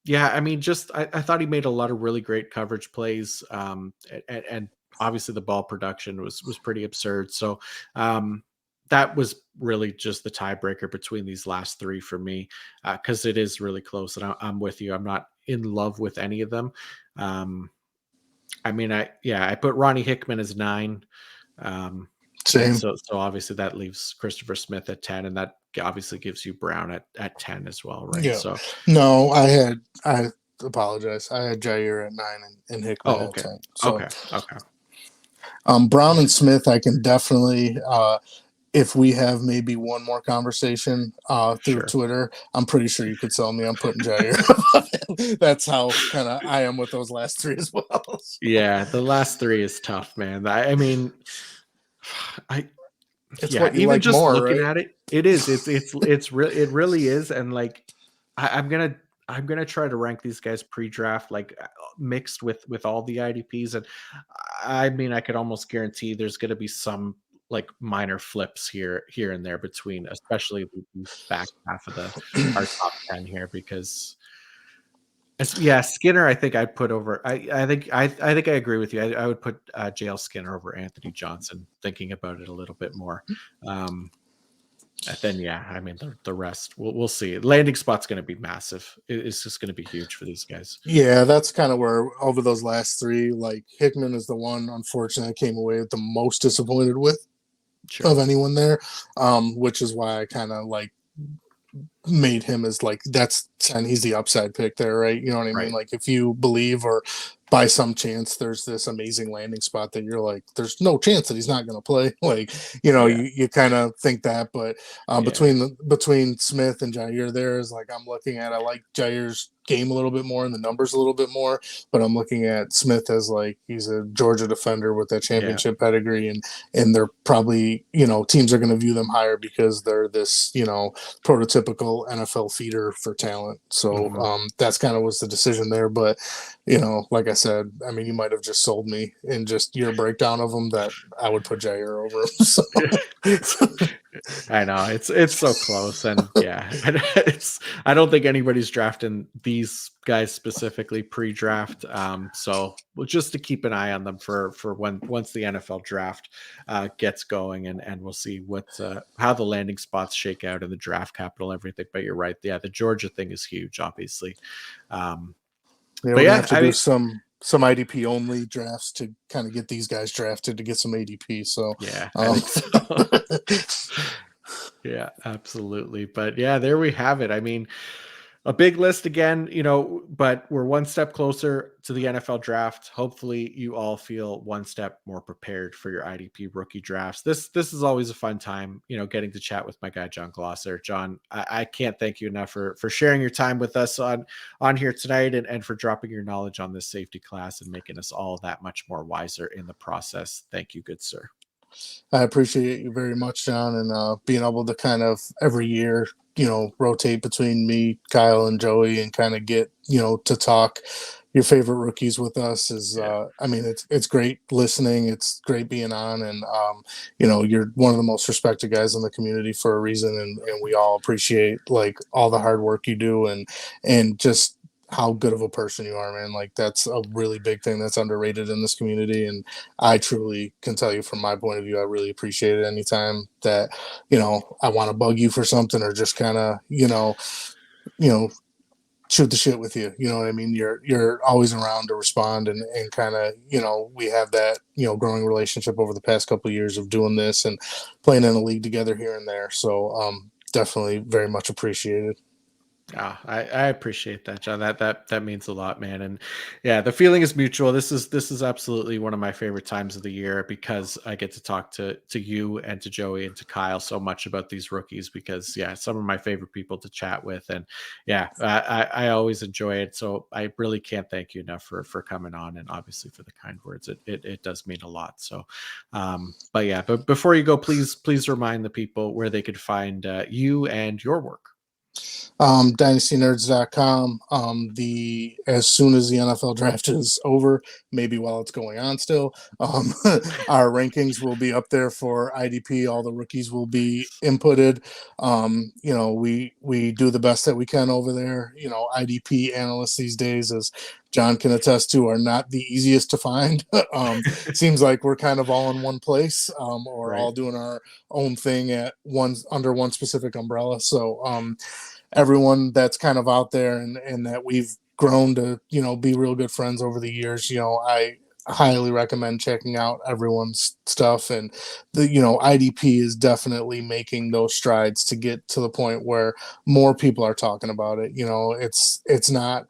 Yeah, I mean, just I thought he made a lot of really great coverage plays, and obviously the ball production was pretty absurd. So that was really just the tiebreaker between these last 3 for me, because it is really close, and I'm with you. I'm not in love with any of them. Um, I mean, I put Ronnie Hickman as 9. Um, and Same. so obviously that leaves Christopher Smith at 10, and that obviously gives you Brown at 10 as well, right? Yeah. So No, I apologize. I had Ji'Ayir at 9 and Hickman at okay, 10. So okay, Brown and Smith, I can definitely if we have maybe one more conversation through sure. Twitter, I'm pretty sure you could sell me. I'm putting Ji'Ayir. That's how kind of I am with those last three as well. So, Yeah, the last three is tough, man. I mean, I it's yeah, what you even like just more, looking right? at it, it is. It really is. And like, I'm gonna try to rank these guys pre-draft, like mixed with all the IDPs. And I mean, I could almost guarantee there's gonna be some like minor flips here and there between, especially the back half of the our top 10 here, because yeah, Skinner, I think I'd put over. I think I agree with you. I would put JL Skinner over Anthony Johnson, thinking about it a little bit more. Um, and then yeah, I mean the rest we'll see. Landing spot's going to be massive. It's just going to be huge for these guys. Yeah, that's kind of where over those last three, like Hickman is the one, unfortunately, I came away with the most disappointed with Sure. of anyone there, which is why I kind of like made him as like and he's the upside pick there, right? You know what I mean? Right. Like if you believe or by some chance there's this amazing landing spot that you're like, there's no chance that he's not going to play. Like, Yeah. you kind of think that, but Yeah. between Smith and Ji'Ayir, there is like I'm looking at. I like Jair's game a little bit more and the numbers a little bit more, but I'm looking at Smith as like he's a Georgia defender with that Yeah. championship pedigree, and they're probably teams are going to view them higher because they're this prototypical NFL feeder for talent. So Mhm. that's kind of was the decision there. But like I said, I mean, you might have just sold me in just your breakdown of them that I would put Ji'Ayir over him. So. I know it's so close, and yeah, I don't think anybody's drafting these guys specifically pre-draft. So well, just to keep an eye on them for once the NFL draft gets going, and we'll see what how the landing spots shake out in the draft capital, everything. But you're right, yeah, the Georgia thing is huge, obviously. Yeah, But we're gonna yeah, have to I do mean, some IDP only drafts to kind of get these guys drafted to get some ADP. So, yeah, I um, think so. Yeah, absolutely. But yeah, there we have it. I mean, a big list again, but we're one step closer to the NFL draft. Hopefully, you all feel one step more prepared for your IDP rookie drafts. This is always a fun time, getting to chat with my guy Jon Glosser. Jon, I can't thank you enough for sharing your time with us on here tonight, and for dropping your knowledge on this safety class and making us all that much more wiser in the process. Thank you, good sir. I appreciate you very much, John, and being able to kind of every year, rotate between me, Kyle, and Joey, and kind of get to talk your favorite rookies with us is Yeah. I mean it's great listening, it's great being on, and you're one of the most respected guys in the community for a reason, and we all appreciate like all the hard work you do, and just how good of a person you are, man. Like that's a really big thing that's underrated in this community, and I truly can tell you from my point of view, I really appreciate it anytime that I want to bug you for something or just kind of you know shoot the shit with you. You know what I mean? You're always around to respond, and kind of we have that growing relationship over the past couple of years of doing this and playing in a league together here and there. So definitely very much appreciated. I appreciate that, Jon. That means a lot, man. And yeah, the feeling is mutual. This is absolutely one of my favorite times of the year, because I get to talk to you and to Joey and to Kyle so much about these rookies, because yeah, some of my favorite people to chat with. And yeah, I always enjoy it. So I really can't thank you enough for coming on, and obviously for the kind words. It does mean a lot. So but yeah, but before you go, please remind the people where they could find you and your work. DynastyNerds.com. As soon as the NFL draft is over, maybe while it's going on still, our rankings will be up there for IDP. All the rookies will be inputted. We do the best that we can over there. IDP analysts these days, as John can attest to, are not the easiest to find. Seems like we're kind of all in one place, or Right. all doing our own thing under one specific umbrella. So everyone that's kind of out there and that we've grown to be real good friends over the years, highly recommend checking out everyone's stuff. And the, IDP is definitely making those strides to get to the point where more people are talking about it. It's not,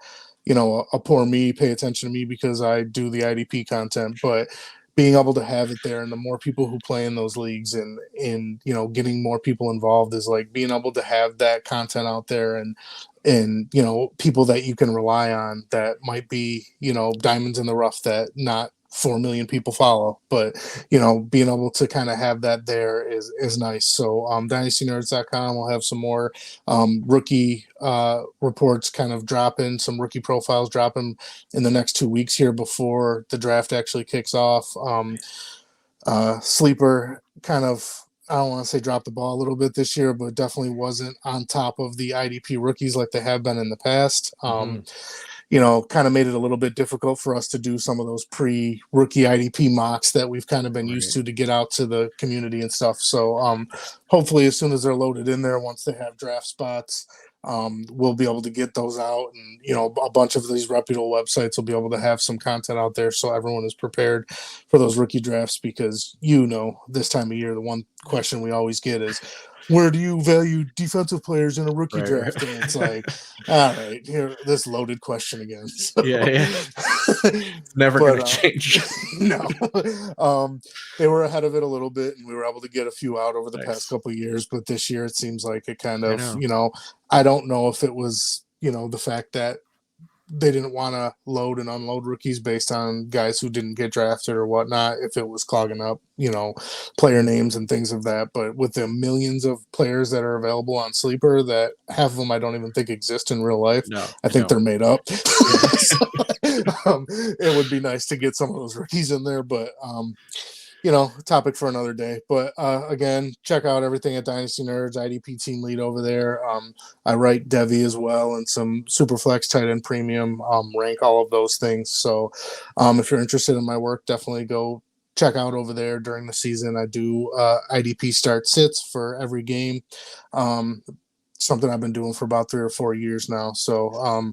a poor me, pay attention to me because I do the IDP content, but being able to have it there and the more people who play in those leagues and getting more people involved is like being able to have that content out there and people that you can rely on that might be diamonds in the rough that not 4 million people follow, but being able to kind of have that there is nice. So dynastynerds.com will have some more rookie reports kind of dropping, some rookie profiles dropping in the next 2 weeks here before the draft actually kicks off. Sleeper kind of, I don't want to say dropped the ball a little bit this year, but definitely wasn't on top of the IDP rookies like they have been in the past. Kind of made it a little bit difficult for us to do some of those pre-rookie IDP mocks that we've kind of been used to get out to the community and stuff. So hopefully as soon as they're loaded in there, once they have draft spots, we'll be able to get those out, and a bunch of these reputable websites will be able to have some content out there so everyone is prepared for those rookie drafts. Because this time of year, the one question we always get is, where do you value defensive players in a rookie draft? And it's like, all right, here, this loaded question again. So, yeah. Never going to change. No. They were ahead of it a little bit, and we were able to get a few out over the past couple of years. But this year, it seems like it kind of, I don't know if it was, the fact that they didn't want to load and unload rookies based on guys who didn't get drafted or whatnot, if it was clogging up, player names and things of that. But with the millions of players that are available on Sleeper, that half of them I don't even think exist in real life. I think they're made up. So, it would be nice to get some of those rookies in there, but topic for another day. But again, check out everything at Dynasty Nerds, IDP team lead over there. I write Devi as well and some Superflex tight end premium, rank all of those things. So if you're interested in my work, definitely go check out over there during the season. I do IDP start sits for every game. Something I've been doing for about 3 or 4 years now. So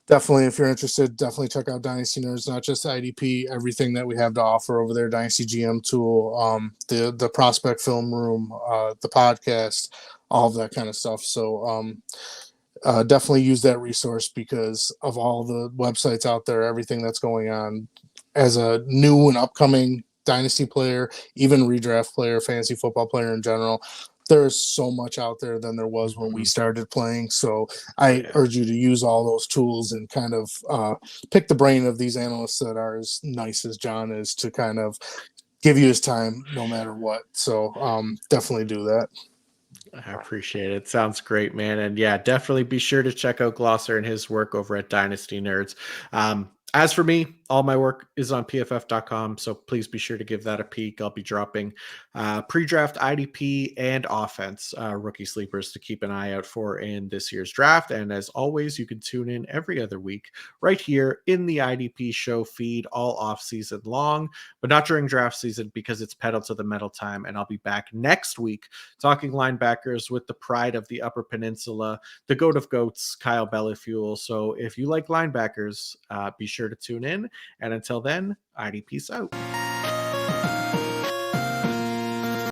definitely, if you're interested, definitely check out Dynasty Nerds, not just IDP, everything that we have to offer over there, Dynasty GM tool, the prospect film room, the podcast, all of that kind of stuff. So definitely use that resource because of all the websites out there, everything that's going on. As a new and upcoming Dynasty player, even redraft player, fantasy football player in general, there's so much out there than there was when we started playing. So I urge you to use all those tools and kind of pick the brain of these analysts that are as nice as Jon is to kind of give you his time no matter what. So definitely do that. I appreciate it. Sounds great, man. And yeah, definitely be sure to check out Glosser and his work over at Dynasty Nerds. As for me, all my work is on pff.com, so please be sure to give that a peek. I'll be dropping pre-draft IDP and offense rookie sleepers to keep an eye out for in this year's draft. And as always, you can tune in every other week right here in the IDP show feed all off season long, but not during draft season because it's pedal to the metal time. And I'll be back next week talking linebackers with the pride of the Upper Peninsula, the goat of goats, Kyle Bellafuel. So if you like linebackers, be sure to tune in. And until then, IDP's out.